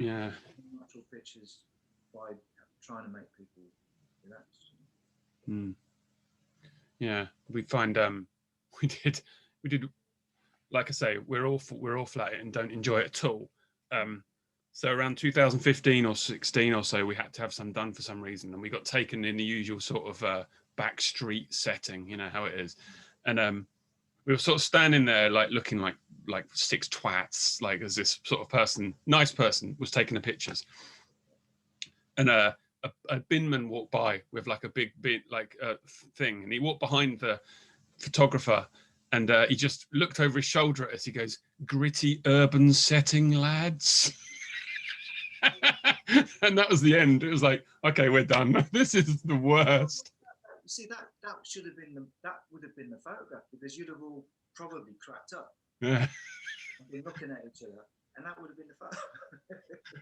natural pictures by trying to make people relax. Yeah, we find we did like I say, we're awful at it and don't enjoy it at all. So around 2015 or 16 or so, we had to have some done for some reason, and we got taken in the usual sort of back street setting, you know how it is, and we were sort of standing there like looking like six twats, like as this sort of person, nice person, was taking the pictures, and a binman walked by with like a big bin thing, and he walked behind the photographer, and he just looked over his shoulder at us. He goes, "Gritty urban setting, lads." And that was the end. It was like, okay, we're done. This is the worst. You see, that would have been the photograph, because you'd have all probably cracked up. Yeah. Been looking at each other, and that would have been the photo.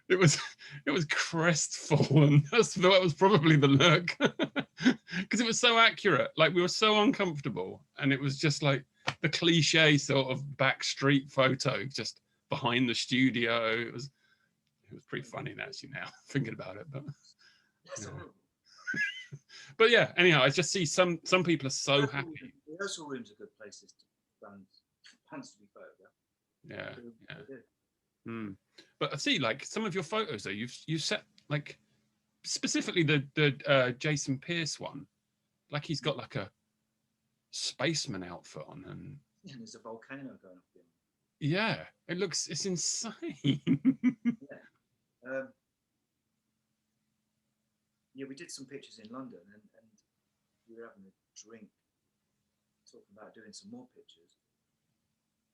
It was crestfallen. That was probably the look, because it was so accurate. Like we were so uncomfortable, and it was just like the cliche sort of backstreet photo, just behind the studio. It was pretty funny actually now thinking about it, but. But yeah, anyhow, I just see some people are so happy. Rehearsal rooms are good places to bands to be photographed. Yeah. But I see, like some of your photos though, you set like specifically the Jason Pierce one, like he's got like a spaceman outfit on, and there's a volcano going up there. Yeah, it's insane. Yeah, we did some pictures in London, and we were having a drink, talking about doing some more pictures.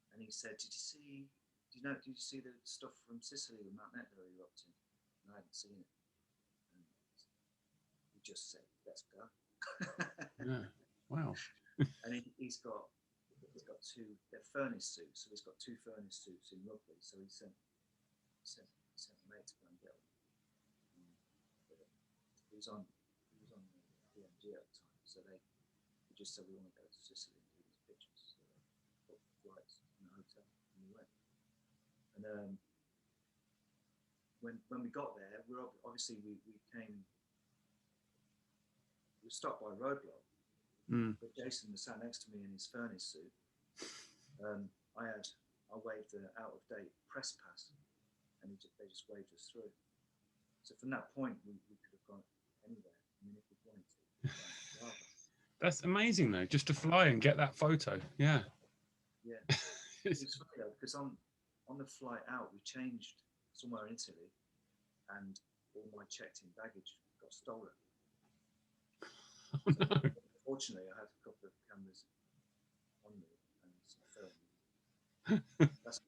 And he said, "Did you see the stuff from Sicily with Mount Etna erupting?" And I hadn't seen it. And he just said, "Let's go." Yeah. Wow. And he's got two. They're furnace suits, so he's got two furnace suits in rugby. So he sent a mate to go and get one. He was on PMG at the time, so they just said, "We want to go to Sicily and do these pictures." So they booked flights and a hotel, and we went. And when we got there, we stopped by a roadblock. But Jason was sat next to me in his furnace suit. I waved the out of date press pass, and they just waved us through. So from that point, we could have gone anywhere. I mean, if we wanted to. That's amazing, though, just to fly and get that photo. Yeah. Yeah. It's funny though, because on the flight out, we changed somewhere in Italy, and all my checked-in baggage got stolen. Oh, no. Fortunately, I had a couple of cameras on me and some film. That's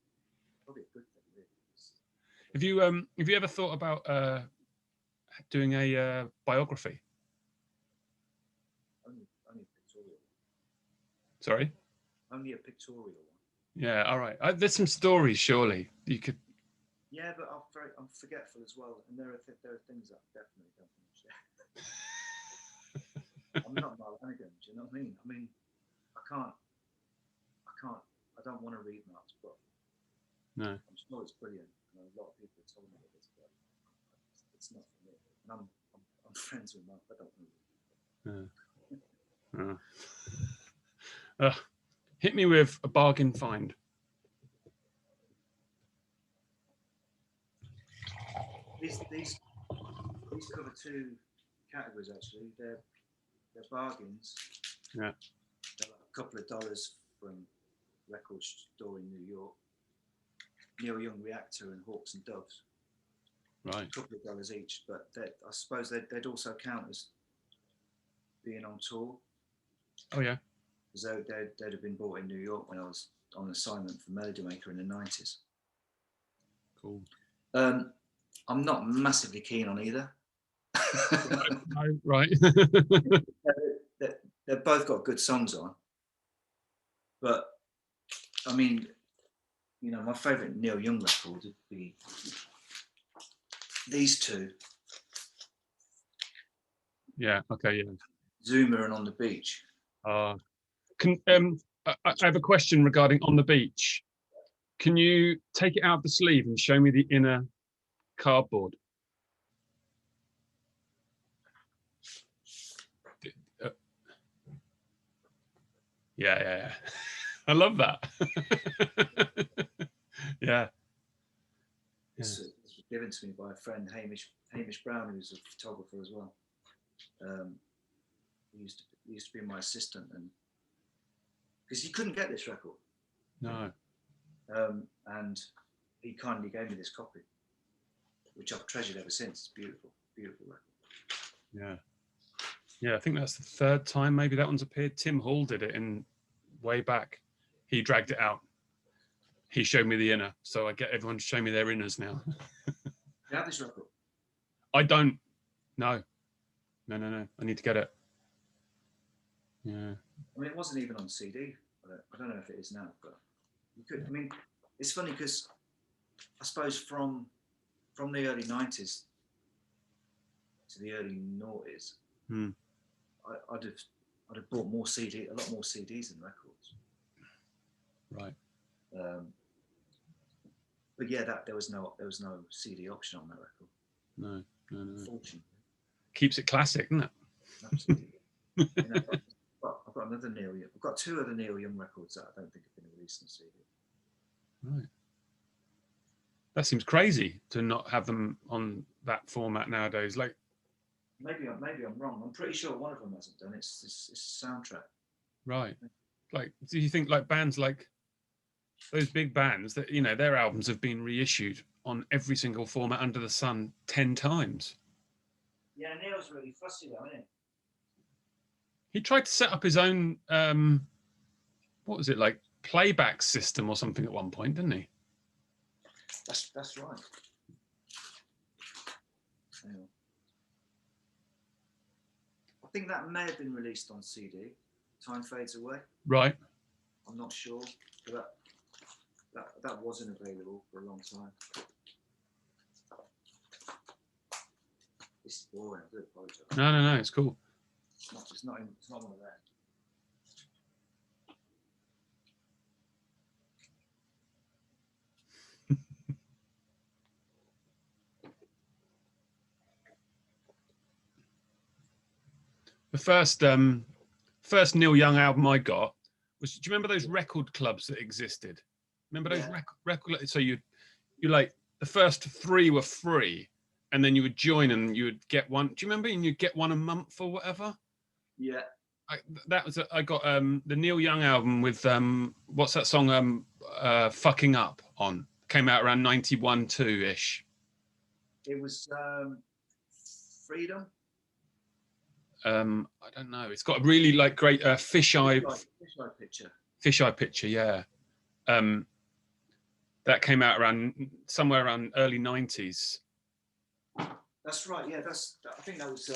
probably a good thing, really. Have you ever thought about doing a biography? Only a pictorial one. Sorry? Only a pictorial one. Yeah, all right. There's some stories, surely you could. Yeah, but I'm forgetful as well, and there are things that I definitely don't want to share. I'm not Mark Lanigan, do you know what I mean? I mean, I don't want to read Mark's book. No. I'm sure it's brilliant, and a lot of people have told me that it's good. It's not for me. And I'm friends with Mark, I don't want to read it. Hit me with a bargain find. These cover two categories actually. They're bargains. Yeah. They're like a couple of dollars from record store in New York. Neil Young Reactor and Hawks and Doves. Right. A couple of dollars each, but I suppose they'd also count as being on tour. Oh yeah. Because they'd have been bought in New York when I was on assignment for Melody Maker in the 90s. Cool. I'm not massively keen on either. Right. They've both got good songs on, but I mean, you know, my favourite Neil Young record would be these two. Yeah. Okay. Yeah. Zuma and On the Beach. I have a question regarding On the Beach. Can you take it out of the sleeve and show me the inner cardboard? Yeah. I love that. Yeah. This was given to me by a friend, Hamish Brown, who's a photographer as well. He used to be my assistant, and because he couldn't get this record. No. And he kindly gave me this copy, which I've treasured ever since. It's beautiful, beautiful record. Yeah. Yeah, I think that's the third time maybe that one's appeared. Tim Hall did it in way back. He dragged it out. He showed me the inner, so I get everyone to show me their inners now. You have this record? I don't. No. I need to get it. Yeah. I mean, it wasn't even on CD. I don't know if it is now, but you could. I mean, it's funny because I suppose from the early 90s to the early noughties, I'd have bought a lot more CDs than records. Right. But yeah, there was no CD option on that record. No. Unfortunately. Keeps it classic, doesn't it? Absolutely. You know, I've got another Neil Young. I've got two other Neil Young records that I don't think have been released on CD. Right. That seems crazy to not have them on that format nowadays. Like, maybe I'm wrong. I'm pretty sure one of them hasn't done. It's a soundtrack. Right. Like, do you think like bands like those big bands that, you know, their albums have been reissued on every single format under the sun 10 times? Yeah, Neil's really fussy though, isn't he? He tried to set up his own, what was it, like playback system or something at one point, didn't he? That's right. Yeah. I think that may have been released on CD. Time Fades Away. Right. I'm not sure, but that wasn't available for a long time. This is boring. I do apologise. No, it's cool. It's not one of them. The first Neil Young album I got was. Do you remember those record clubs that existed? Remember those record? So you like the first 3 were free, and then you would join and you would get one. Do you remember? And you'd get one a month or whatever. Yeah. I got the Neil Young album with what's that song Fucking Up on, came out around 91 2-ish. It was Freedom. I don't know, it's got a really like great fisheye picture, yeah. That came out around somewhere around early 90s. That's right, yeah, I think that was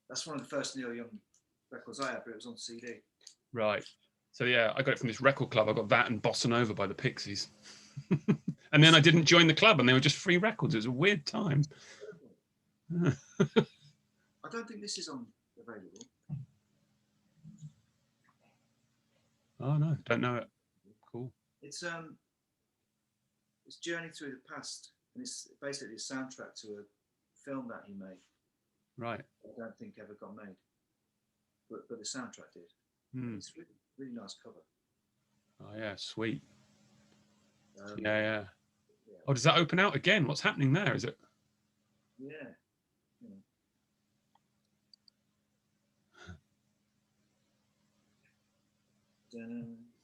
that's one of the first Neil Young records I had, but it was on CD. Right. So yeah, I got it from this record club. I got that and Bossa Nova by the Pixies. And then I didn't join the club, and they were just free records. It was a weird time. I don't think this is on available. Oh no, don't know it. Cool. It's Journey Through the Past, and it's basically a soundtrack to a film that he made. Right. I don't think ever got made, but the soundtrack did. It's really, really nice cover. Oh yeah, sweet. Yeah. Oh, does that open out again? What's happening there? Is it? Yeah.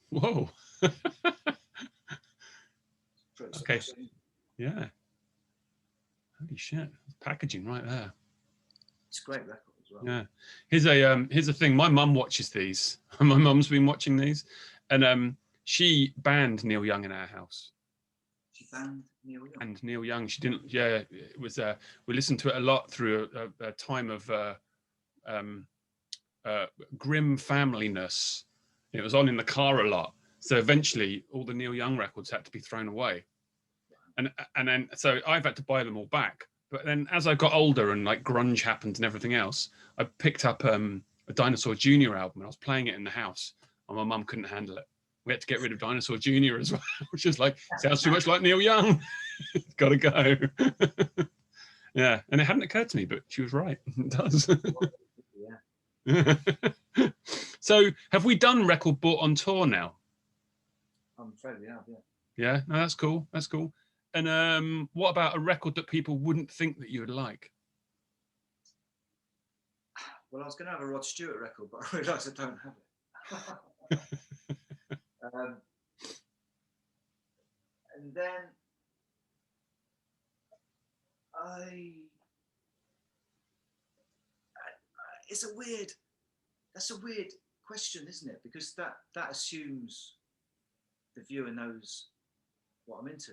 Whoa. Okay. Yeah. Holy shit! Packaging right there. It's a great record as well. Yeah. Here's a thing. My mum watches these. My mum's been watching these, and she banned Neil Young in our house. She banned Neil Young. And Neil Young, she didn't. Yeah, it was. We listened to it a lot through a time of grim familyness. It was on in the car a lot. So eventually, all the Neil Young records had to be thrown away, and then so I've had to buy them all back. But then as I got older and like grunge happened and everything else, I picked up a Dinosaur Jr. album, and I was playing it in the house, and my mum couldn't handle it. We had to get rid of Dinosaur Jr. as well, which is like, sounds too much like Neil Young. Gotta go. Yeah, and it hadn't occurred to me, but she was right. It does. Yeah. So have we done Record Bought on Tour now? I'm afraid we have, yeah. Yeah, no, that's cool. That's cool. And what about a record that people wouldn't think that you would like? Well, I was going to have a Rod Stewart record, but I realised I don't have it. And then that's a weird question, isn't it? Because that assumes the viewer knows what I'm into.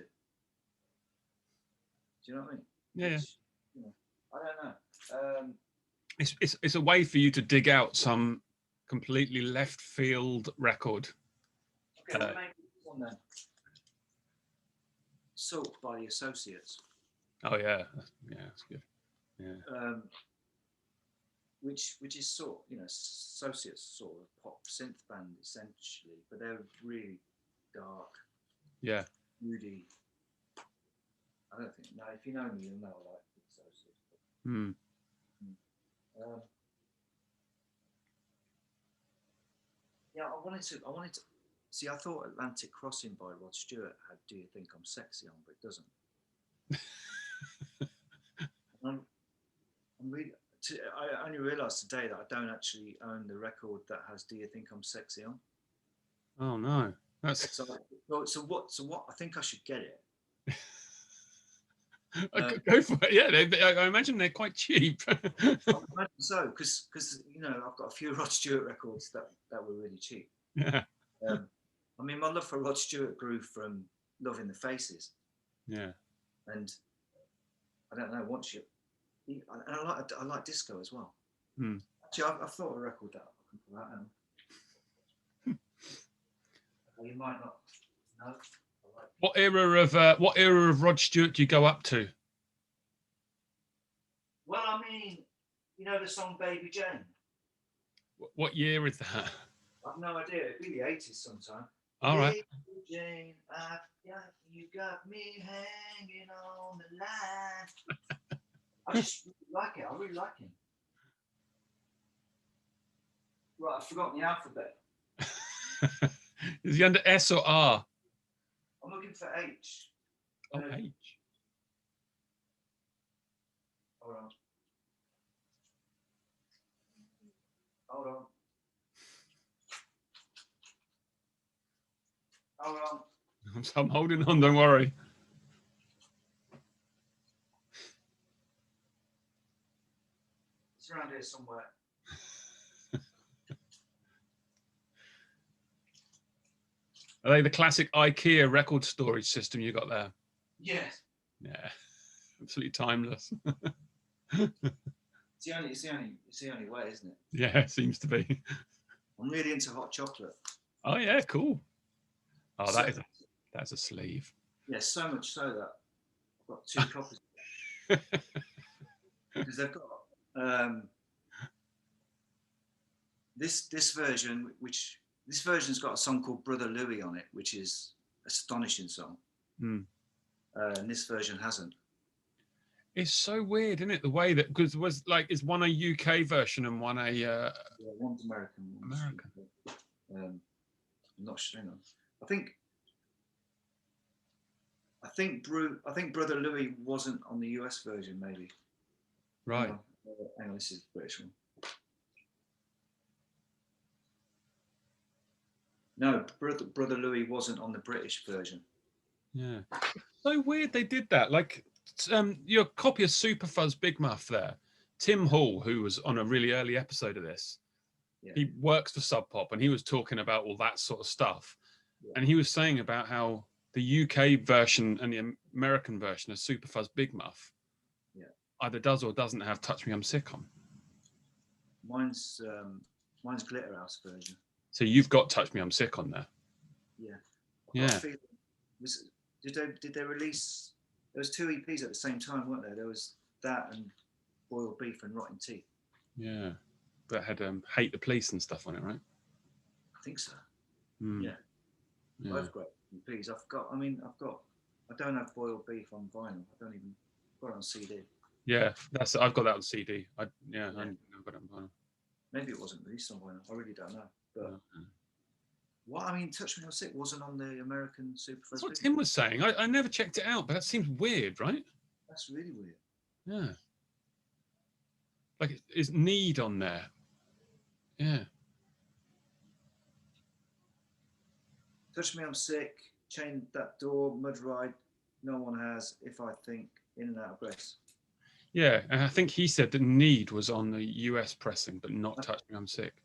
Do you know what I mean? Yeah. You know, I don't know. It's a way for you to dig out some completely left field record. Okay, we'll make this one then. Salt by the Associates. Oh yeah, that's good. Yeah. Which is sort, Associates sort of pop synth band essentially, but they're really dark. Yeah. Moody. I don't think. No, if you know me, you'll know I like the Associates. Yeah, I wanted to. See, I thought Atlantic Crossing by Rod Stewart had "Do You Think I'm Sexy" on, but it doesn't. I only realised today that I don't actually own the record that has "Do You Think I'm Sexy" on. Oh no, that's so what? I think I should get it. Go for it. Yeah, I imagine they're quite cheap. I imagine so, because I've got a few Rod Stewart records that were really cheap. Yeah. I mean, my love for Rod Stewart grew from loving the Faces. Yeah. And I don't know. I like disco as well. Actually, I've thought of a record that I can pull out. Well, you might not know. What era of Rod Stewart do you go up to? Well, I mean, the song "Baby Jane." What year is that? I've no idea. It'd be the 80s sometime. All right. Baby Jane, you got me hanging on the line. I just really like it. I really like him. Right, I've forgotten the alphabet. Is he under S or R? I'm looking for H. Oh, H. Hold on. Hold on. Hold on. I'm holding on, don't worry. It's around here somewhere. Are they the classic IKEA record storage system you got there? Yes. Yeah, absolutely timeless. It's the only way, isn't it? Yeah, it seems to be. I'm really into hot chocolate. Oh yeah, cool. Oh, So, that's a sleeve. yeah, so much so that I've got 2 copies. Because they've got this version, this version's got a song called Brother Louie on it, which is an astonishing song. Mm. And this version hasn't. It's so weird, isn't it? The way that, because was like, is one a UK version and one a yeah, one's American. American. I'm not sure. Hang on. I think Brother Louie wasn't on the US version, maybe. Right. Hang on, this is the British one. No, Brother Louie wasn't on the British version. Yeah. So weird they did that. Like, your copy of Super Fuzz Big Muff there. Tim Hall, who was on a really early episode of this, he works for Sub Pop, and he was talking about all that sort of stuff. Yeah. And he was saying about how the UK version and the American version of Super Fuzz Big Muff either does or doesn't have Touch Me I'm Sick on. Mine's Glitterhouse version. So you've got Touch Me I'm Sick on there. Yeah. Yeah. Did they release? There was 2 EPs at the same time, weren't there? There was that and Boiled Beef and Rotten Teeth. Yeah, that had Hate the Police and stuff on it, right? I think so. Mm. Yeah. Both great EPs. I don't have Boiled Beef on vinyl. I don't even got it on CD. Yeah, I've got that on CD. I've got it on vinyl. Maybe it wasn't released on vinyl. I really don't know. But Touch Me I'm Sick wasn't on the American Super Fuzz. That's what Tim was saying. I never checked it out, but that seems weird, right? That's really weird. Yeah. Like, is Need on there? Yeah. Touch Me I'm Sick, Chain That Door, Mud Ride, No One Has, If I Think, In and Out of Grace. Yeah, and I think he said that Need was on the US pressing, but not Touch Me I'm Sick.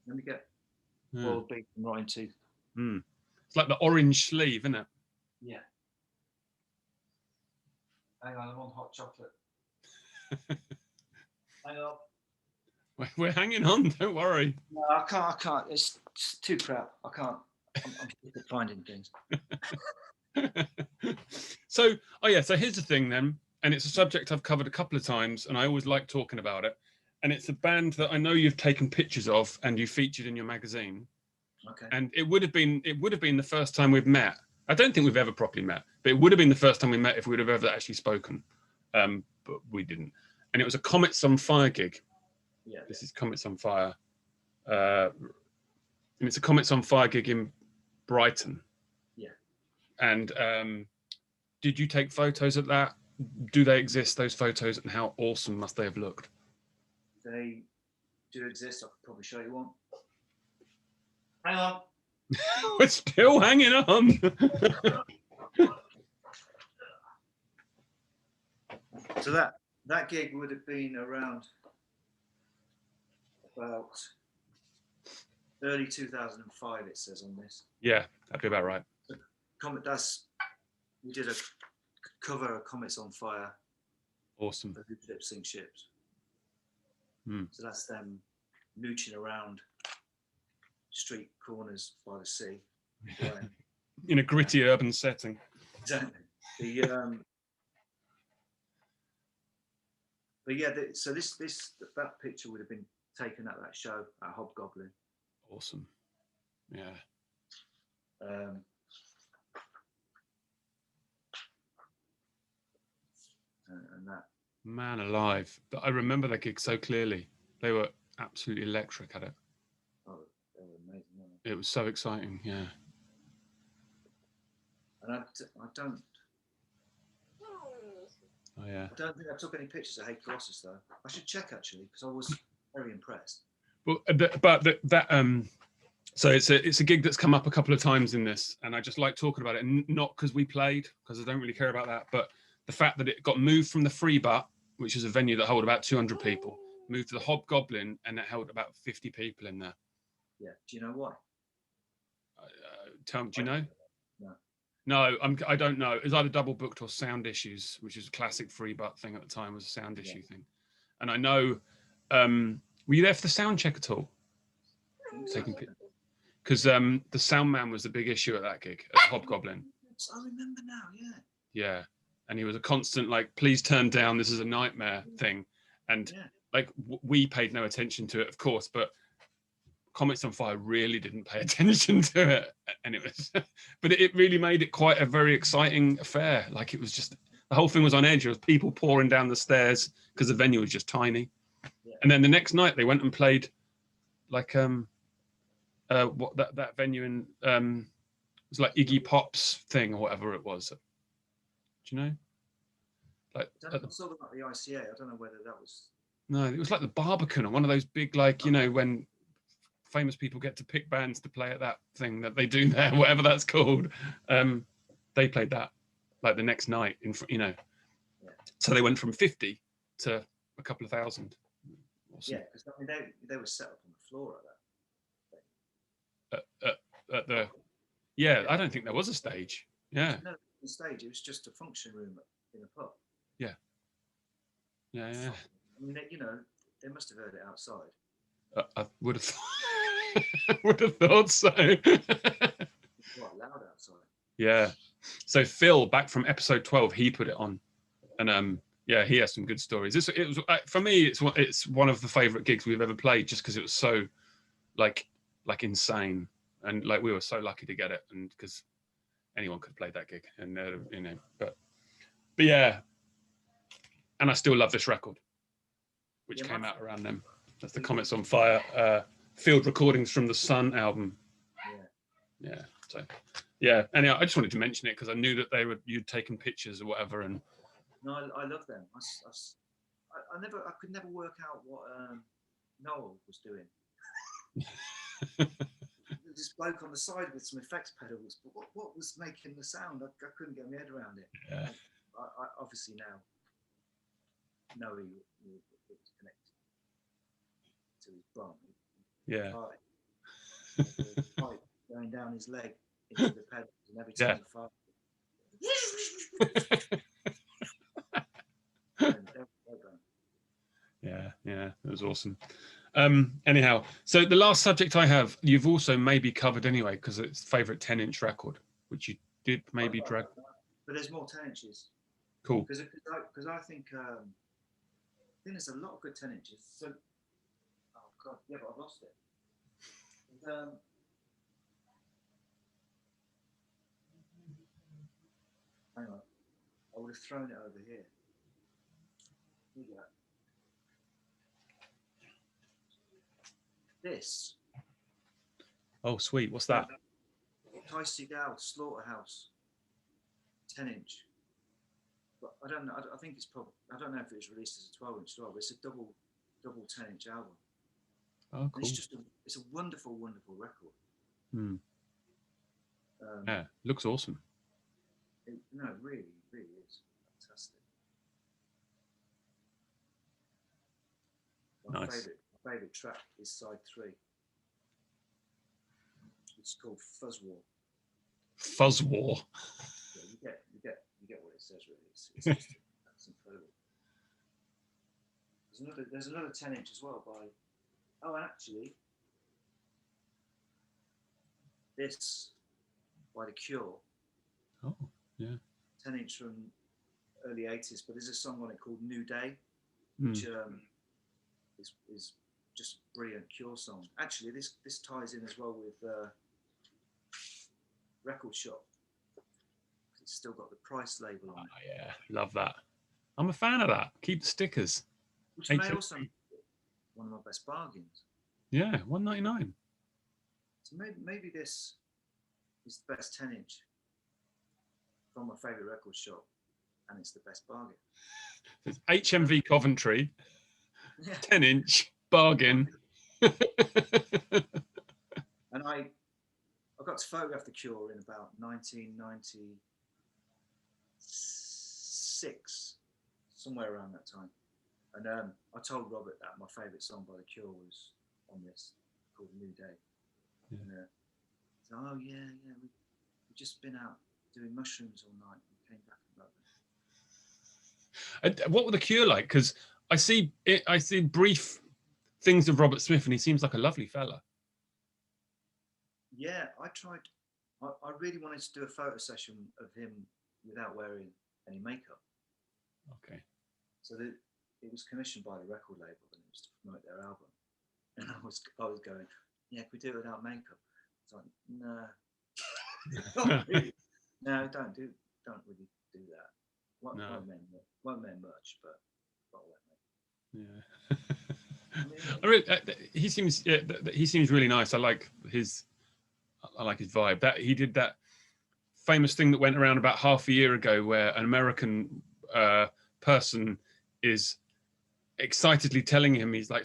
Let me get Boiled Beef and Rotten Teeth. Mm. It's like the orange sleeve, isn't it? Yeah. Hang on, I'm on hot chocolate. Hang on. We're hanging on, don't worry. No, I can't. It's too crap. I can't. I'm sick of finding things. So here's the thing then, and it's a subject I've covered a couple of times, and I always like talking about it. And it's a band that I know you've taken pictures of and you featured in your magazine. Okay. And it would have been the first time we've met. I don't think we've ever properly met, but it would have been the first time we met if we'd have ever actually spoken. But we didn't. And it was a Comets on Fire gig. Yeah. This is Comets on Fire. And it's a Comets on Fire gig in Brighton. Yeah. And did you take photos of that? Do they exist, those photos, and how awesome must they have looked? They do exist. I could probably show you one. Hang on. We're still hanging on. So that gig would have been around about early 2005. It says on this. Yeah, that'd be about right. We did a cover of Comets on Fire. Awesome. For Who Lip Sync Ships. Mm. So that's them mooching around street corners by the sea. In a gritty urban setting. Exactly. So that picture would have been taken at that show at Hobgoblin. Awesome. Yeah. And that. Man alive. I remember that gig so clearly. They were absolutely electric at it. Oh, they were amazing. It was so exciting, yeah. And I don't. Oh yeah. I don't think I took any pictures of Hey Colossus though. I should check actually because I was very impressed. Well, so it's a gig that's come up a couple of times in this, and I just like talking about it, and not because we played, because I don't really care about that, but the fact that it got moved from the Free Butt, which is a venue that held about 200 people, moved to the Hobgoblin, and it held about 50 people in there. Yeah. Do you know why? Do you know? No. No, I don't know. It was either double booked or sound issues, which is a classic Free Butt thing at the time, was a sound issue thing. And I know, were you there for the sound check at all? Because the sound man was the big issue at that gig at Hobgoblin. I remember now, yeah. Yeah, and he was a constant like, please turn down, this is a nightmare thing. And like we paid no attention to it, of course, but Comets on Fire really didn't pay attention to it, and it was, but it really made it quite a very exciting affair. Like it was just, the whole thing was on edge. There was people pouring down the stairs because the venue was just tiny. Yeah. And then the next night they went and played like what that venue in it was like Iggy Pop's thing or whatever it was. Do you know? Like I saw them at the ICA. I don't know whether that was. No, it was like the Barbican or one of those big, like, you know, when famous people get to pick bands to play at that thing that they do there, whatever that's called. They played that like the next night in, you know. Yeah. So they went from 50 to a couple of thousand. Awesome. Yeah, because I mean, they were set up on the floor at that. At the, yeah, I don't think there was a stage. Yeah. No, the stage. It was just a function room in a pub. Yeah. Yeah, yeah. I mean, you know, they must have heard it outside. I would have would have thought so. It's quite loud outside. Yeah. So Phil, back from episode 12, he put it on, and yeah, he has some good stories. It was for me. It's one of the favorite gigs we've ever played, just because it was so like insane, and like we were so lucky to get it, and because anyone could play that gig, and you know, but yeah, and I still love this record, which came out around then. That's the Comets on Fire field recordings from the Sun album. Yeah. So yeah. Anyhow, I just wanted to mention it because I knew that you'd taken pictures or whatever. And no, I love them. I could never work out what Noel was doing. This bloke on the side with some effects pedals, but what was making the sound? I couldn't get my head around it. Yeah. I obviously now know he was connected to his bum. Yeah. Pipe going down his leg into the pedals, and every time Yeah, it was awesome. Anyhow, so the last subject I have, you've also maybe covered anyway, because it's favorite 10-inch record, which you did maybe drag. But there's more 10 inches. Cool. Because I think there's a lot of good 10 inches. So, oh god, yeah, but I've lost it. Hang on, I would have thrown it over here. Here you go. This. Oh, sweet. What's that? Ty Segall Slaughterhouse 10-inch. But I don't know. I think it's probably. I don't know if it was released as a 12-inch as well. But it's a double 10-inch album. Oh, cool. It's a wonderful, wonderful record. Yeah, looks awesome. It really, really is fantastic. My favorite track is side 3. It's called Fuzz War. Fuzz War. Yeah, you get what it says really. It's just, that's incredible. There's another 10-inch as well by. Oh, and actually, this by The Cure. Oh, yeah. 10-inch from early 80s, but there's a song on it called New Day, which is just a brilliant Cure song. Actually, this ties in as well with Record Shop. It's still got the price label on it. Oh, yeah, love that. I'm a fan of that. Keep the stickers. Which may also be one of my best bargains. Yeah, £1.99. So maybe this is the best 10-inch from my favourite record shop, and it's the best bargain. It's HMV Coventry, 10-inch bargain. And I got to photograph The Cure in about 1996, somewhere around that time. And I told Robert that my favourite song by The Cure was on this, called New Day. Yeah. And so, oh yeah, we've just been out doing mushrooms all night and came back and loved it. What were The Cure like? Because I see brief things of Robert Smith, and he seems like a lovely fella. Yeah, I really wanted to do a photo session of him without wearing any makeup. Okay. So it was commissioned by the record label, and it was to promote their album. And I was going, yeah, can we do it without makeup? It's like, no, not really. No, don't really do that. Won't mean much, but not yeah. He seems really nice. I like his vibe. That he did that famous thing that went around about half a year ago, where an American person is excitedly telling him he's like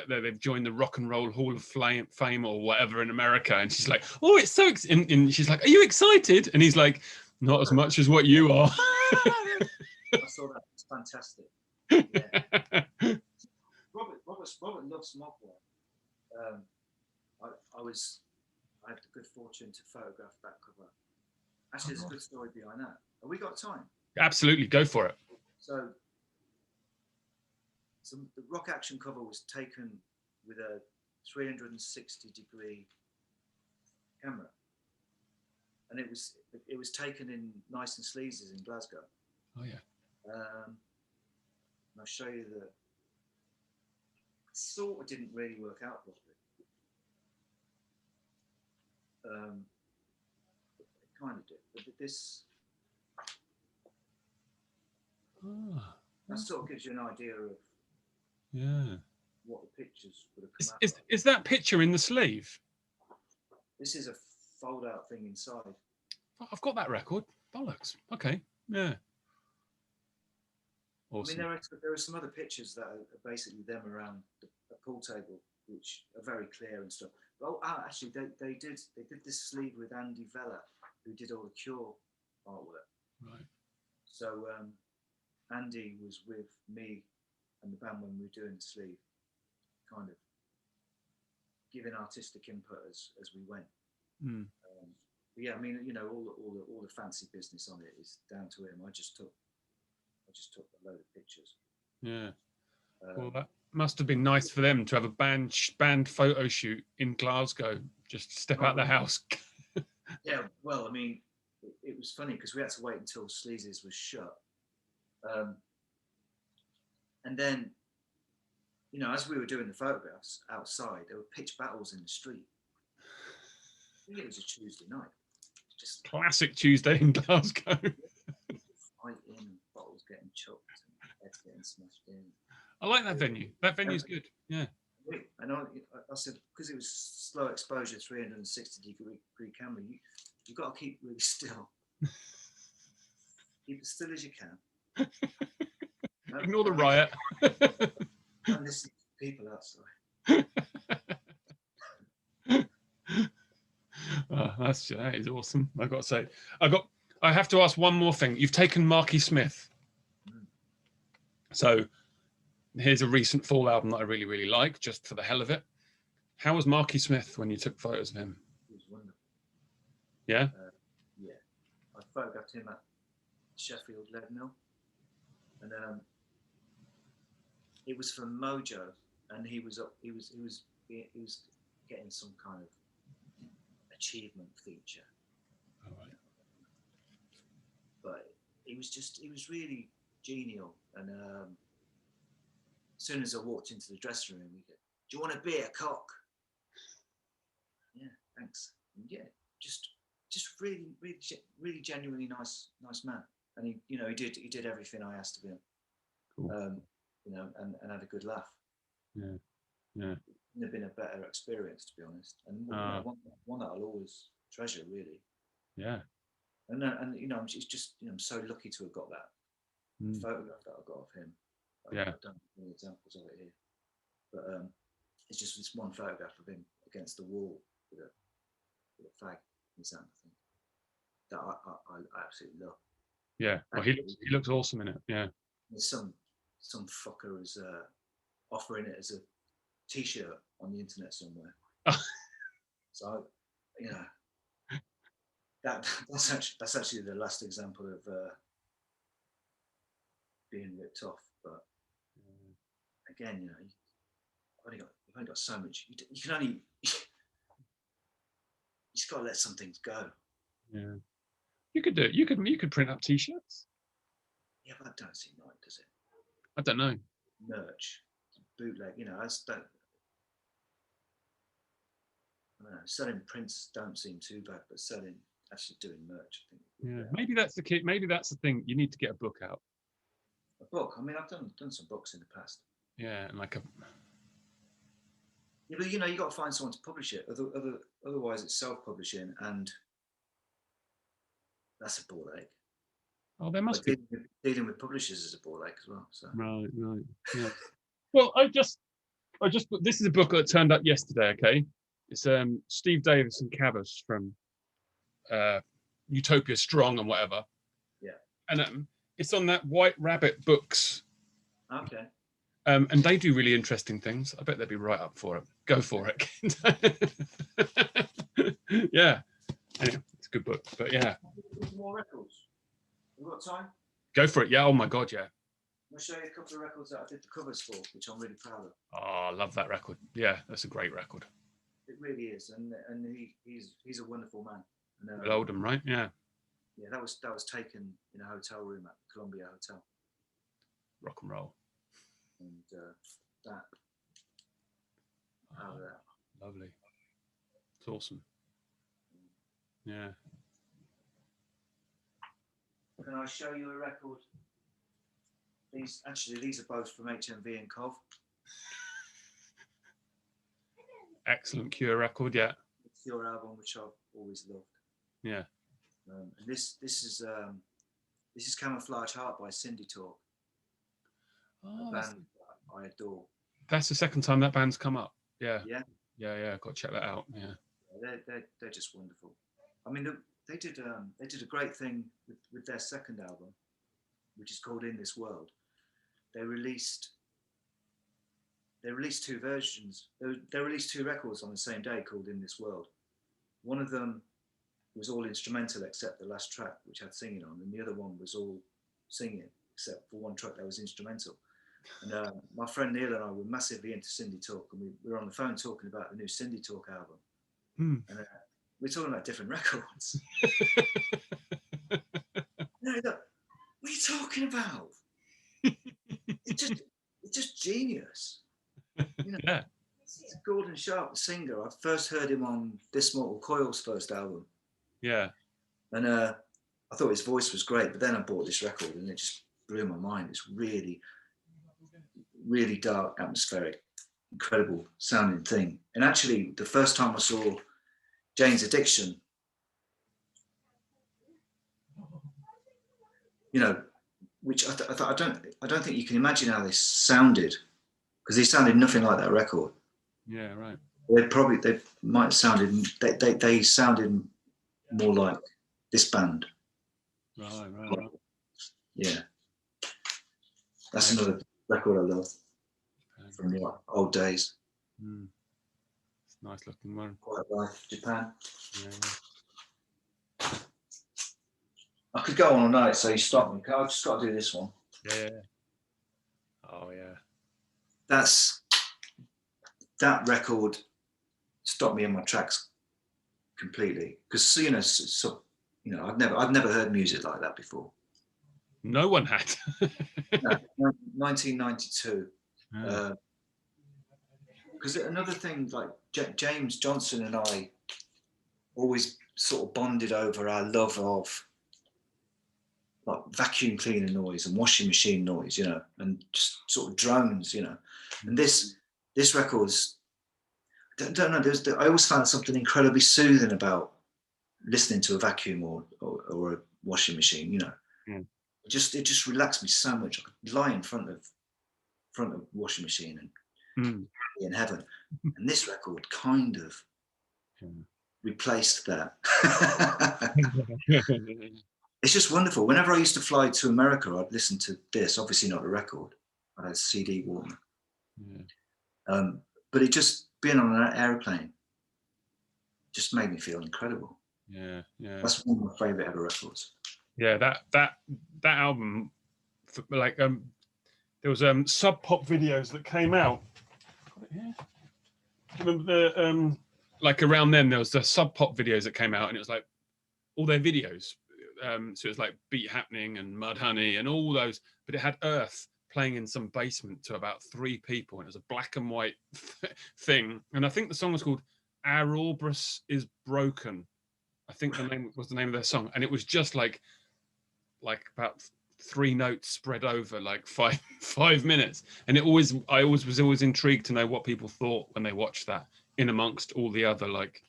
they've joined the Rock and Roll Hall of Fame or whatever in America, and she's like, oh, it's so and she's like, are you excited? And he's like, not as much as what you are. I saw that. It's fantastic. Yeah. Robert loves Mogwai. I had the good fortune to photograph that cover. Actually, there's a good story behind that. Have we got time? Absolutely, go for it. So the Rock Action cover was taken with a 360-degree camera, and it was taken in Nice and Sleazy's in Glasgow. Oh yeah. And I'll show you that. Sort of didn't really work out properly. It kind of did, but this that sort of gives you an idea of what the pictures would have come out. Is that picture in the sleeve? This is a fold-out thing inside. Oh, I've got that record. Bollocks. Okay. Yeah. Awesome. I mean, there are some other pictures that are basically them around a pool table, which are very clear and stuff. But actually, they did this sleeve with Andy Vella, who did all the Cure artwork. Right. So Andy was with me and the band when we were doing the sleeve, kind of giving artistic input as we went. Mm. But yeah, I mean, you know, all the fancy business on it is down to him. I just took a load of pictures. Yeah. Well, that must have been nice for them to have a band photo shoot in Glasgow. Just step out the house. Yeah. Well, I mean, it was funny because we had to wait until Sleazy's was shut, and then, you know, as we were doing the photographs outside, there were pitch battles in the street. I think it was a Tuesday night. Just classic Tuesday in Glasgow. Fighting, bottles getting chucked, and heads getting smashed in. I like that venue. That venue's good. Yeah. And I said, because it was slow exposure, 360-degree camera, you've got to keep really still. Keep as still as you can. Ignore the riot. And listen to people outside. That is awesome. I've got to say, I have to ask one more thing. You've taken Marky Smith. So here's a recent Fall album that I really, really like, just for the hell of it. How was Marky Smith when you took photos of him? He was wonderful. Yeah? Yeah. I photographed him at Sheffield Lead Mill. And it was for Mojo, and he was getting some kind of achievement feature. All right. But he was really genial. And as soon as I walked into the dressing room, he go, "Do you want a beer, cock?" Yeah, thanks. And yeah, just really, really, really genuinely nice man. And he did everything I asked of him. Cool. You know, and had a good laugh. Yeah. Yeah. Couldn't have been a better experience, to be honest, and one that I'll always treasure, really. Yeah. And it's just, I'm so lucky to have got that photograph that I got of him. Yeah. I don't have any examples of it here, but it's just this one photograph of him against the wall with a fag in his hand, I think, that I absolutely love. Yeah. Well, he looks awesome in it. Yeah. There's some fucker is offering it as a T-shirt on the internet somewhere. So, that's actually the last example of being ripped off. But again, you've only got so much. You can only you just got to let some things go. Yeah. You could do it. You could print up T-shirts. Yeah, but that don't seem right, does it? I don't know. Merch, bootleg. I don't know, selling prints don't seem too bad, but actually doing merch, I think. Yeah, maybe that's the key. Maybe that's the thing. You need to get a book out. A book. I mean, I've done some books in the past. Yeah, and like a. Yeah, but you got to find someone to publish it. Otherwise, it's self-publishing, and that's a ball ache. Oh, there must be. Dealing with publishers is a ball ache as well. So. Right. Yeah. Well, I just this is a book that turned up yesterday. Okay, it's Steve Davis and Cavus from Utopia Strong and whatever. Yeah. And it's on that White Rabbit Books. Okay. And they do really interesting things. I bet they'd be right up for it. Go for it. Yeah. Anyway, it's a good book. But yeah. More records. You got time? Go for it. Yeah. Oh my God. Yeah. I'll show you a couple of records that I did the covers for, which I'm really proud of. Oh, I love that record. Yeah, that's a great record. It really is, and he's a wonderful man. Will Oldham, right? Yeah. Yeah, that was taken in a hotel room at Columbia Hotel. Rock and roll. And that. Oh, lovely. It's awesome. Yeah. Can I show you a record? These are both from HMV and Cov. Excellent Cure record, yeah. It's your album, which I've always loved. Yeah. And this is Camouflage Heart by Cindy Talk. Oh, a band I adore. That's the second time that band's come up. Yeah. Yeah. Yeah. Got to check that out. Yeah. They're just wonderful. I mean, they did a great thing with their second album, which is called In This World. They released two versions. They released two records on the same day called In This World. One of them was all instrumental except the last track, which had singing on, and the other one was all singing except for one track that was instrumental. And my friend Neil and I were massively into Cindy Talk, and we were on the phone talking about the new Cindy Talk album. And we're talking about different records. No, look, what are you talking about? It's just genius. Yeah. Gordon Sharp, the singer, I first heard him on This Mortal Coil's first album. Yeah. And I thought his voice was great, but then I bought this record and it just blew my mind. It's really, really dark, atmospheric, incredible sounding thing. And actually, the first time I saw Jane's Addiction, which I don't think you can imagine how they sounded, because they sounded nothing like that record. Yeah, right. They might have sounded they sounded more like this band. Right. Yeah, that's another record I love from the old days. It's a nice looking one. Quiet Life, Japan. Yeah. I could go on all night, so you stop me. I've just got to do this one. Yeah. Oh yeah. That record stopped me in my tracks completely, because I've never heard music like that before. No one had. No, 1992. Because another thing, like James Johnson and I always sort of bonded over our love of like vacuum cleaner noise and washing machine noise, and just sort of drones, and this this record's, don't know. I always found something incredibly soothing about listening to a vacuum or a washing machine. You know, it just relaxed me so much. I could lie in front of washing machine and be in heaven. And this record kind of replaced that. It's just wonderful. Whenever I used to fly to America, I'd listen to this. Obviously not a record. I had a CD Walkman. But it just, being on an airplane just made me feel incredible. Yeah. That's one of my favourite ever records. Yeah, that album, like there was Sub Pop videos that came out. Remember the like around then there was the Sub Pop videos that came out, and it was like all their videos. So it was like Beat Happening and Mudhoney and all those, but it had Earth playing in some basement to about 3 people, and it was a black and white thing. And I think the song was called Our Orbrus is Broken. I think the name was the name of their song, and it was just like about 3 notes spread over like 5 minutes. And I was always intrigued to know what people thought when they watched that, in amongst all the other like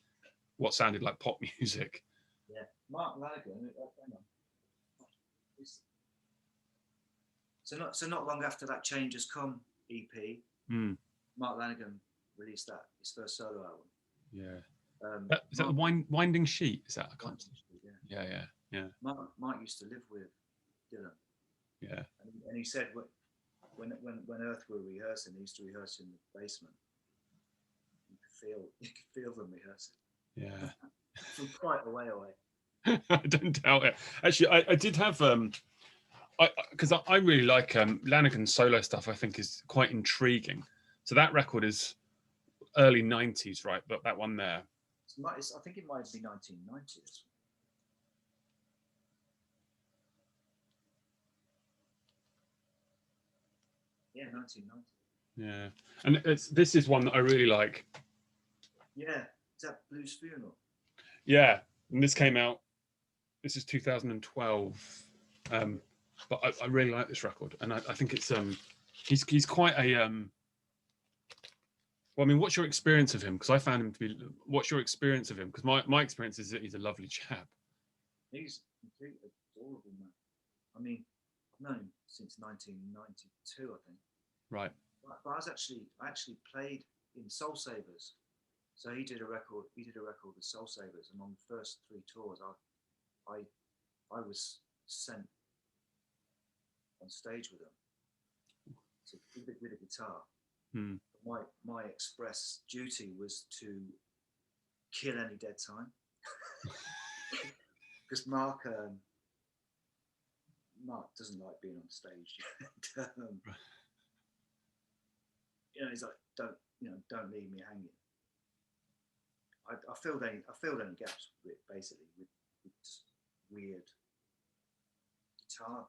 what sounded like pop music. Yeah, Mark Lanigan. So not long after that Change Has Come EP, Mark Lanigan released his first solo album. Yeah. Is that the Winding Sheet? Is that? I can't. Yeah. Mark used to live with Dylan. Yeah. And he said when Earth were rehearsing, they used to rehearse in the basement. You could feel them rehearsing. Yeah. From quite a way away. I don't doubt it. Actually, I did have because I really like Lanigan's solo stuff. I think is quite intriguing. So that record is early 90s, right? But that one there. I think it might be 1990s. Yeah, 1990. Yeah, and this is one that I really like. Yeah, is that Blues Funeral? Yeah, and this came out. This is 2012. But I really like this record, and I think it's he's quite a well, I mean, what's your experience of him? Because I found him to be. What's your experience of him? Because my experience is that he's a lovely chap. He's completely adorable, man. I mean, I've known him since 1992, I think. Right. But I actually played in Soul Savers. So he did a record with Soul Savers, and on the first 3 tours, I was sent on stage with him with a guitar. My express duty was to kill any dead time, because Mark doesn't like being on stage. He's like, don't leave me hanging. I filled any gaps basically with just weird guitar.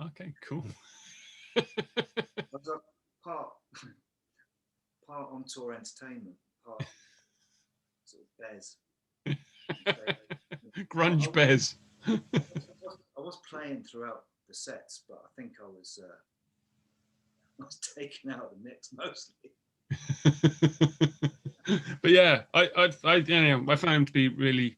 Okay, cool. I was like part on tour entertainment, part sort of Bez. Grunge Bez. I was playing throughout the sets, but I think I was taken out of the mix mostly. But yeah, I found him to be really.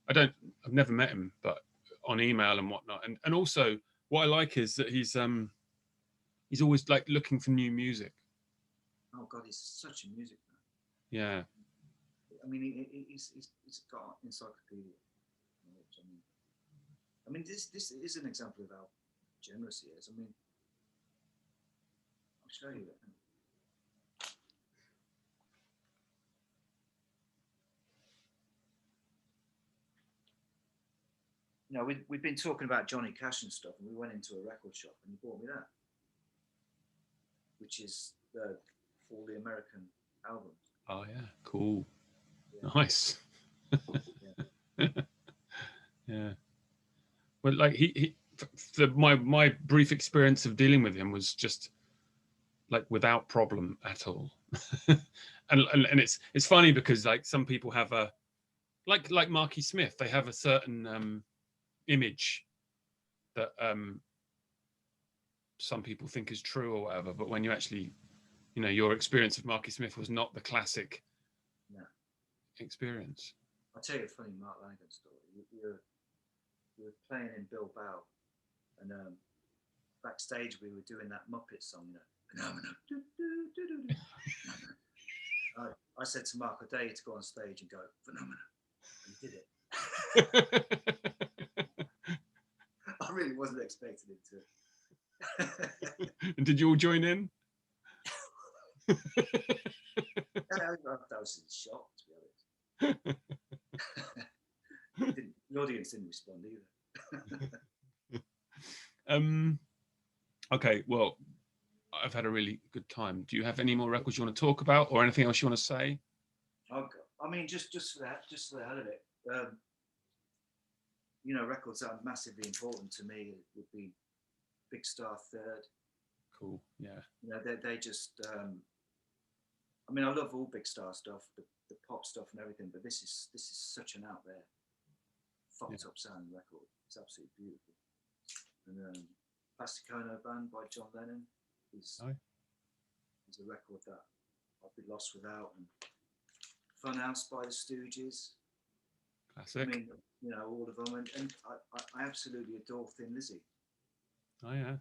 I've never met him, but on email and whatnot, and also what I like is that he's always like looking for new music. Oh God, he's such a music man. Yeah. I mean, he's got encyclopedia knowledge. I mean, this is an example of how generous he is. I mean, I'll show you it. We've been talking about Johnny Cash and stuff, and we went into a record shop, and he bought me that, which is for all the American albums. Oh yeah, cool. Yeah. Nice. Yeah. Well, like my brief experience of dealing with him was just like without problem at all. and it's funny because like some people have a like Marky Smith, they have a certain image that some people think is true or whatever, but when you actually you know, your experience of Marky Smith was not the classic No. experience. I'll tell you a funny Mark Lanigan story. We were playing in Bilbao, and backstage we were doing that Muppet song, you know, Phenomena. I said to Mark, I dare you to go on stage and go, Phenomena. And he did it. I really wasn't expecting him to. And did you all join in? I was in shock, to be honest. The audience didn't respond either. Okay, well, I've had a really good time. Do you have any more records you want to talk about, or anything else you want to say? I mean, just for that, just for the hell of it, you know, records that are massively important to me would be Big Star Third. Cool. Yeah. You know, they just. I mean, I love all Big Star stuff, the pop stuff and everything, but this is such an out there, fucked up sounding record. It's absolutely beautiful. And Plasticono Band by John Lennon is a record that I'd be lost without. And Funhouse by the Stooges. Classic. I mean, you know, all of them, and I absolutely adore Thin Lizzy. Oh yeah.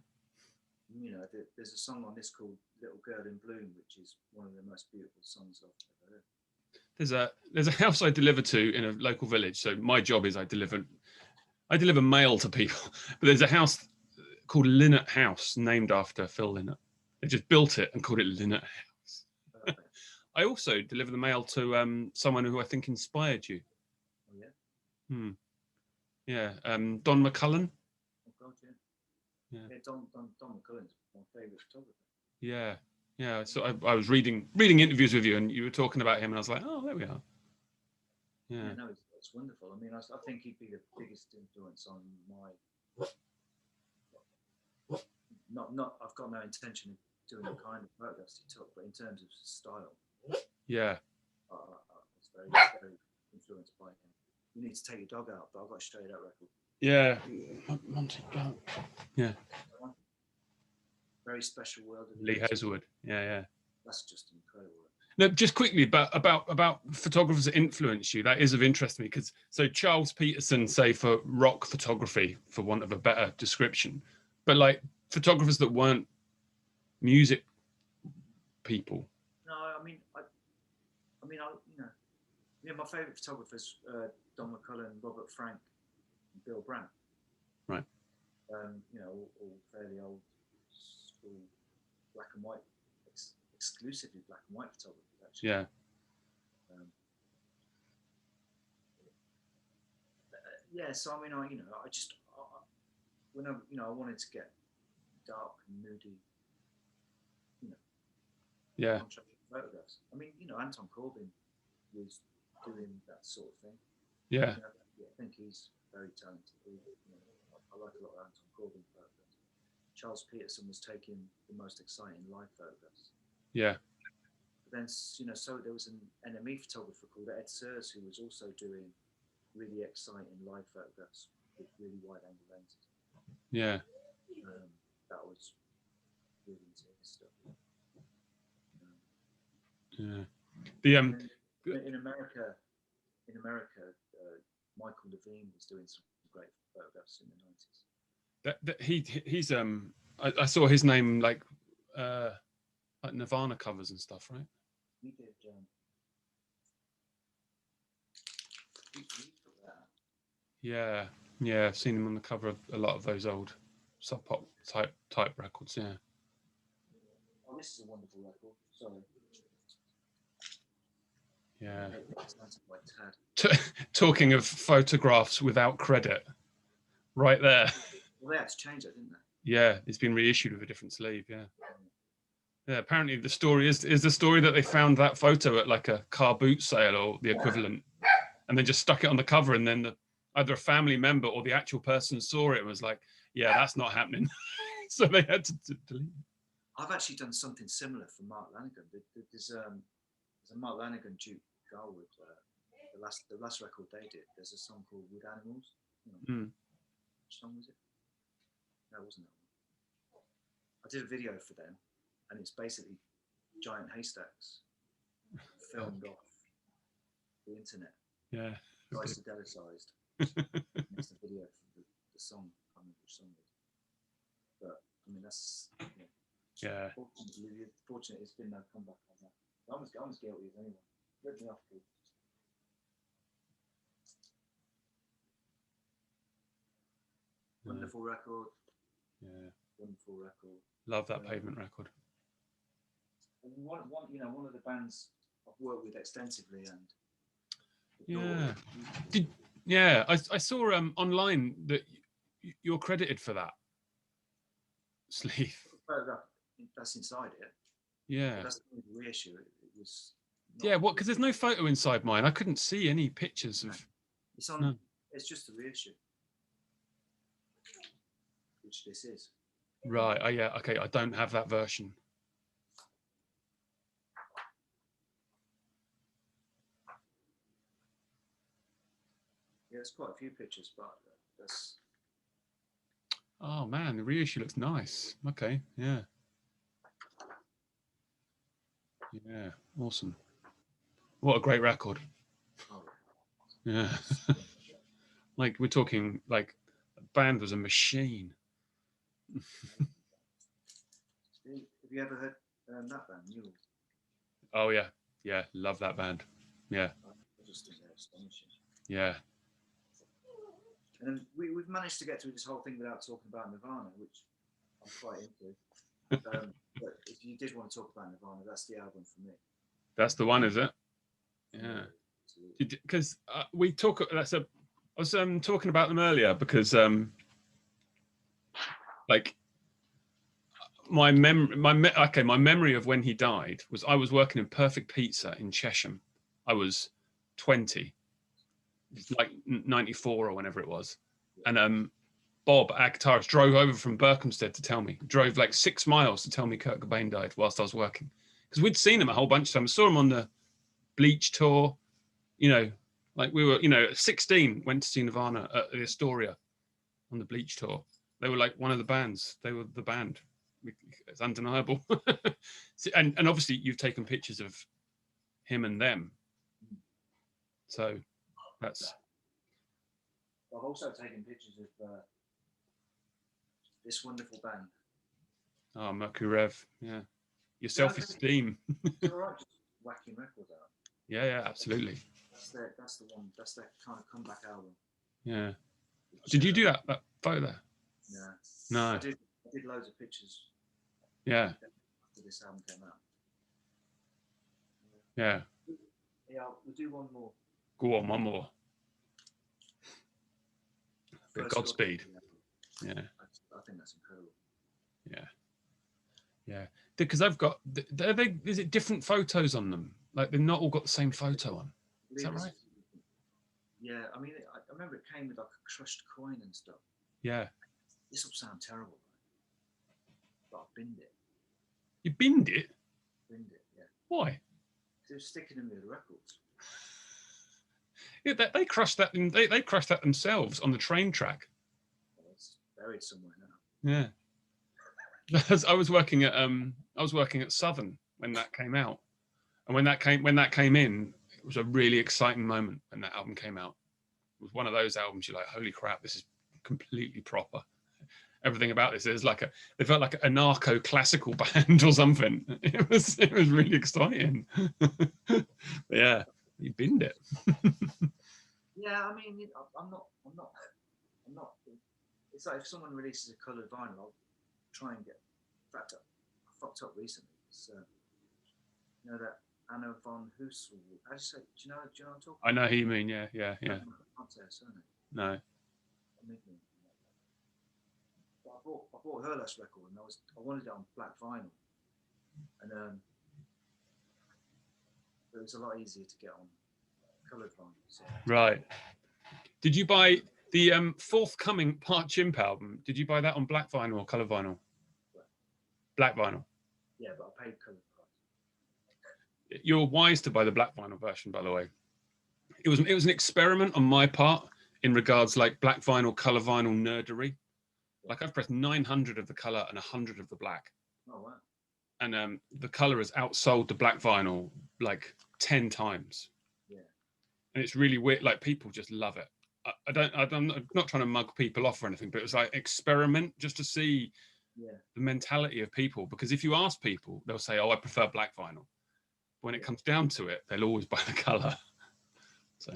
You know, there's a song on this called "Little Girl in Bloom," which is one of the most beautiful songs I've ever heard. There's a house I deliver to in a local village. So my job is I deliver mail to people. But there's a house called Linnet House, named after Phil Lynott. They just built it and called it Linnet House. I also deliver the mail to someone who I think inspired you. Oh yeah. Yeah. Don McCullen. Oh God, yeah. Yeah, Don McCullen's my favourite photographer. Yeah. Yeah. So I was reading interviews with you, and you were talking about him, and I was like, oh, there we are. Yeah, no, it's wonderful. I mean, I think he'd be the biggest influence on my. Not. I've got no intention of doing the kind of photographs he took, but in terms of style. Yeah. I was very influenced by him. You need to take your dog out, but I've got to show you that record. Yeah. Monty. Yeah. Very Special World of Lee Hazelwood. Yeah. That's just incredible. No, just quickly, but about photographers that influence you, that is of interest to me, because so Charles Peterson, say, for rock photography, for want of a better description, but like photographers that weren't music people. No, I mean, my favourite photographers, Don McCullen, Robert Frank, and Bill Brandt. Right. You know, all fairly old school black and white, exclusively black and white photographers, actually. Yeah. Yeah. So I mean, I wanted to get dark and moody, you know. Yeah. Photographs. I mean, you know, Anton Corbijn was doing that sort of thing. Yeah. You know, I think he's very talented. You know, I like a lot of Anton Corbijn photographs. Charles Peterson was taking the most exciting live photographs. Yeah. But then, you know, so there was an NME photographer called Ed Sears who was also doing really exciting live photographs with really wide angle lenses. Yeah. That was really into his stuff. Yeah. In America, Michael Levine was doing some great photographs in the 90s. He's I saw his name like Nirvana covers and stuff, right? He did. He took that. Yeah. I've seen him on the cover of a lot of those old sub pop type records. Yeah. Oh, this is a wonderful record. Sorry. Yeah. Tad. Talking of photographs without credit, right there. Well, they had to change it, didn't they? Yeah, it's been reissued with a different sleeve. Yeah. Yeah. Apparently, the story is the story that they found that photo at like a car boot sale or the equivalent, and then just stuck it on the cover, and then either a family member or the actual person saw it and was like, "Yeah, that's not happening," so they had to delete it. I've actually done something similar for Mark Lanigan. There's a Mark Lanigan Duke Garwood, the last record they did. There's a song called Wood Animals. Which song was it? No, it wasn't that one. I did a video for them, and it's basically giant haystacks filmed off the internet, Yeah. psychedelicized. That's the video for the song. I can't remember which song it is. But I mean, that's Yeah. Fortunately, it's been no comeback on that. I'm as guilty as anyone. Rip me off, please. Wonderful record. Yeah. Wonderful record. Love that Pavement record. One of the bands I've worked with extensively, Yeah. and I saw online that you're credited for that sleeve. That's inside it. Yeah. But that's the reissue. It was. Yeah. What? Because there's no photo inside mine. I couldn't see any pictures of. It's on. No. It's just the reissue, which this is. Right. Oh yeah. Okay. I don't have that version. Yeah, there's quite a few pictures, but that's. Oh man, the reissue looks nice. Okay. Yeah. Yeah. Awesome. What a great record. Oh. Yeah. Like we're talking like the band was a machine. Have you ever heard that band, Mule? Oh yeah. Yeah. Love that band. Yeah. I just think they're astonishing. Yeah. And then we've managed to get through this whole thing without talking about Nirvana, which I'm quite into. But if you did want to talk about Nirvana, that's the album for me. That's the one, is it? Yeah. Because we talk. I was talking about them earlier because like my memory of when he died was I was working in Perfect Pizza in Chesham. I was 20. Like 94 or whenever it was, and Bob, our guitarist, drove over from Berkhamsted to tell me. Drove like 6 miles to tell me Kurt Cobain died whilst I was working, because we'd seen him a whole bunch of times. Saw him on the Bleach tour, like we were, at 16 went to see Nirvana at the Astoria on the Bleach tour. They were like one of the bands. They were the band. It's undeniable. and obviously you've taken pictures of him and them, so. That's. I've also taken pictures of this wonderful band. Oh, Mercury Rev, yeah. Your self-esteem. They're all right, just whacking records out. Yeah, absolutely. That's the one. That's their kind of comeback album. Yeah. Did you do that photo there? No. I did loads of pictures. Yeah. After this album came out. Yeah. Yeah, we'll do one more. Go on, one more. Bit of Godspeed. Yeah. I think that's incredible. Yeah. Because I've got. Is it different photos on them? Like they've not all got the same photo on. Is that right? Yeah. I mean, I remember it came with like a crushed coin and stuff. Yeah. This will sound terrible, but I binned it. You binned it? Binned it. Yeah. Why? They were sticking them with the records. Yeah, they crushed that. They crushed that themselves on the train track. Well, it's buried somewhere now. Yeah. I was working at Southern when that came out, and when that came in, it was a really exciting moment when that album came out. It was one of those albums you're like, holy crap, this is completely proper. Everything about this is like they felt like an anarcho classical band or something. It was really exciting. Yeah. You binned it. Yeah, I mean, I'm not. It's like if someone releases a coloured vinyl, I'll try and get. In fact, I fucked up recently. It's, that Anna von Husel. How do you say? Do you know what I'm talking about? I know who you mean. Yeah. I can't say her surname. No. But I bought her last record, and I wanted it on black vinyl, and it was a lot easier to get on coloured vinyl. So. Right. Did you buy the forthcoming Chimp album? Did you buy that on black vinyl or colour vinyl? Black vinyl. Yeah, but I paid coloured price. You're wise to buy the black vinyl version, by the way. It was an experiment on my part in regards like black vinyl, colour vinyl nerdery. Like I've pressed 900 of the colour and 100 of the black. Oh wow. and the color has outsold the black vinyl like 10 times. Yeah. And it's really weird. Like, people just love it. I'm not trying to mug people off or anything, but it was like experiment just to see the mentality of people. Because if you ask people, they'll say, "Oh, I prefer black vinyl." When it comes down to it, they'll always buy the color. So.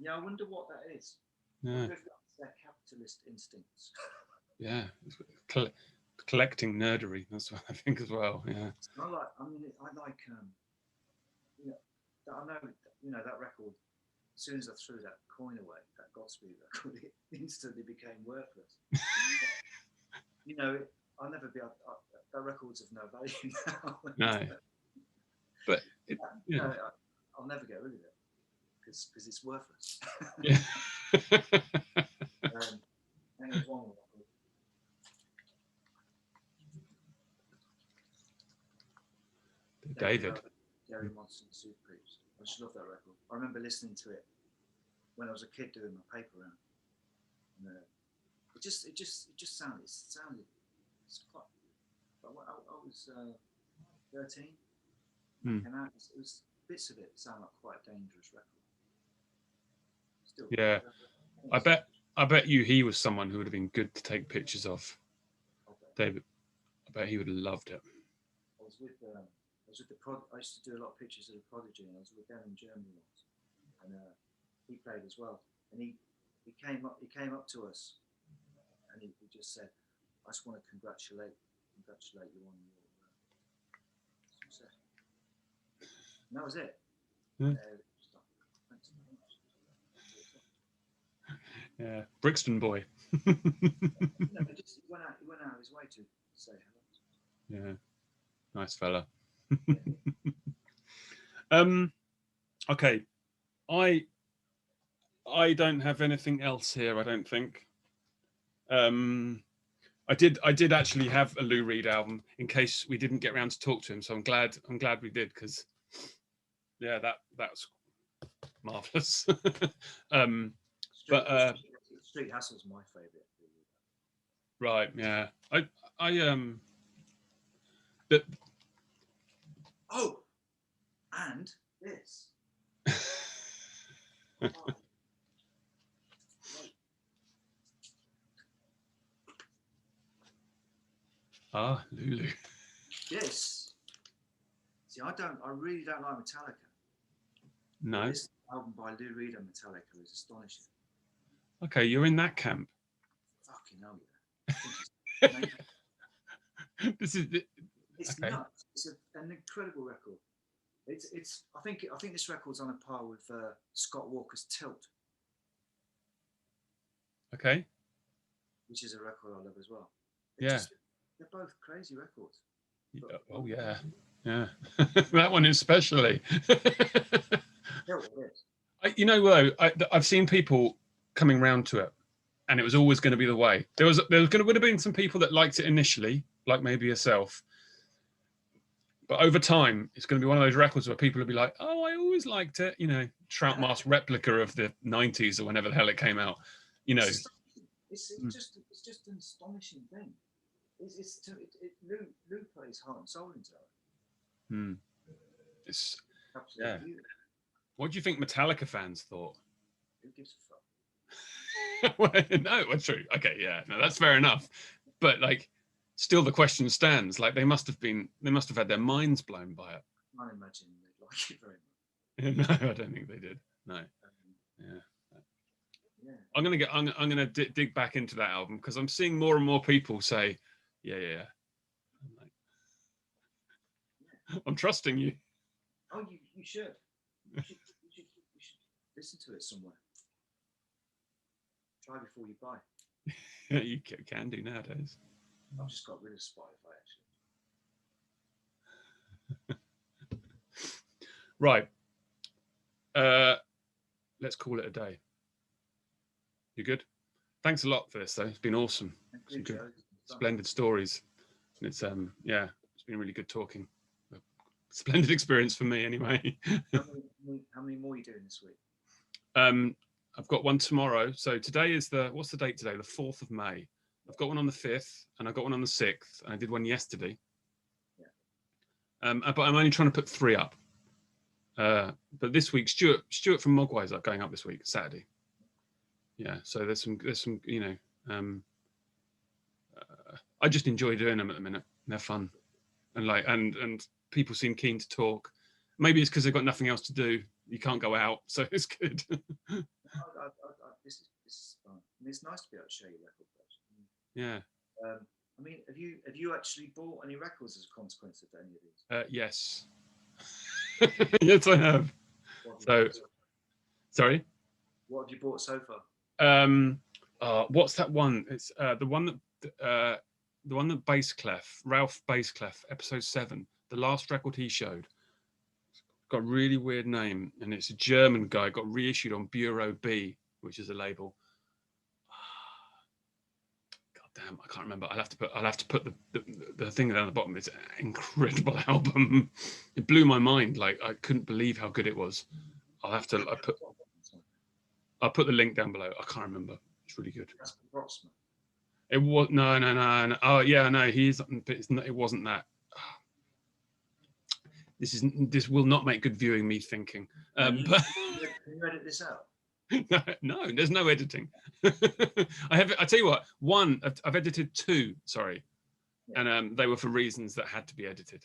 Yeah, I wonder what that is. Yeah. I wonder if that's their capitalist instincts. Yeah. Collecting nerdery. That's what I think as well. Yeah. I like. You know, I know. You know that record. As soon as I threw that coin away, that Godspeed record, it instantly became worthless. You know, I'll never be. That record's of no value now. No. But I'll never get rid of it because it's worthless. Yeah. And there's one more record. David. Gary Monson Soup Creeps. I just love that record. I remember listening to it when I was a kid doing my paper round. And, it just sounded. It's quite. I was 13. And it was bits of it sound like quite a dangerous record. Still. Yeah. I bet you he was someone who would have been good to take pictures of. David. I bet he would have loved it. I was with I used to do a lot of pictures of the Prodigy, and I was with them in Germany once, and he played as well. And he came up to us, and he just said, "I just want to congratulate you on your success." And that was it. Yeah. Thanks very much. Yeah, Brixton boy. He just went out of his way to say hello. Yeah, nice fella. Yeah. Okay, I don't have anything else here. I don't think. I did actually have a Lou Reed album in case we didn't get around to talk to him. So I'm glad we did, because yeah, that's marvelous. Street Hassle's my favourite. Right, yeah. Oh, and this. Lulu. This. See, I really don't like Metallica. No. This album by Lou Reed and Metallica is astonishing. Okay, you're in that camp. Fucking hell, yeah. This is. It's okay. Nuts. It's an incredible record. It's. I think this record's on a par with Scott Walker's Tilt. Okay. Which is a record I love as well. They're both crazy records. Yeah. Oh yeah, yeah. That one especially. You know, though, I've seen people coming round to it, and it was always going to be the way. There would have been some people that liked it initially, like maybe yourself. But over time, it's going to be one of those records where people will be like, "Oh, I always liked it." You know, Trout Mask replica of the '90s or whenever the hell it came out. You know, it's just an astonishing thing. Lou plays heart and soul into it. It's absolutely beautiful. What do you think Metallica fans thought? Who gives a fuck? Well, no, it's true. Okay, yeah, no, that's fair enough. But like, still, the question stands. Like, they must have had their minds blown by it. I can't imagine they'd like it very much. No, I don't think they did. No. Yeah. I'm gonna dig back into that album, because I'm seeing more and more people say, yeah. I'm trusting you. Oh, you should. You should listen to it somewhere. Try before you buy. You can do nowadays. I've just got rid of Spotify, actually. Right. Let's call it a day. You good? Thanks a lot for this, though. It's been awesome. Some good, splendid stories. And it's been really good talking. A splendid experience for me, anyway. How many more are you doing this week? I've got one tomorrow. So today is what's the date today? The 4th of May. I've got one on the 5th, and I got one on the 6th, and I did one yesterday. but I'm only trying to put 3 up. But this week, Stuart from Mogwai is going up this week, Saturday. Yeah, so there's some you know, I just enjoy doing them at the minute. They're fun, and and people seem keen to talk. Maybe it's because they've got nothing else to do. You can't go out, so it's good. This is fun. I mean, it's nice to be able to show your record collection. Yeah. I mean, have you actually bought any records as a consequence of any of these? Yes. Yes, I have. So, sorry. What have you bought so far? What's that one? It's the one that Ralph Bassclef, episode 7, the last record he showed. Got a really weird name, and it's a German guy. Got reissued on Bureau B, which is a label. God damn, I can't remember. I'll have to put the thing down the bottom. It's an incredible album. It blew my mind. Like, I couldn't believe how good it was. I'll put the link down below. I can't remember. It's really good. It was no. Oh yeah, no. It wasn't that. This will not make good viewing. Me thinking. Can you edit this out? No, there's no editing. I tell you what. One, I've edited 2. Sorry, yeah. And they were for reasons that had to be edited.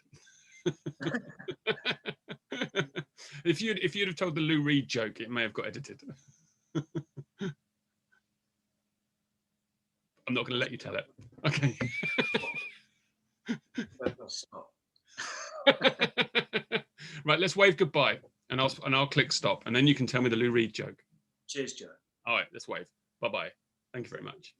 If you'd have told the Lou Reed joke, it may have got edited. I'm not going to let you tell it. Okay. Stop. Right, let's wave goodbye, and I'll click stop, and then you can tell me the Lou Reed joke. Cheers, Joe. All right, let's wave. Bye-bye. Thank you very much.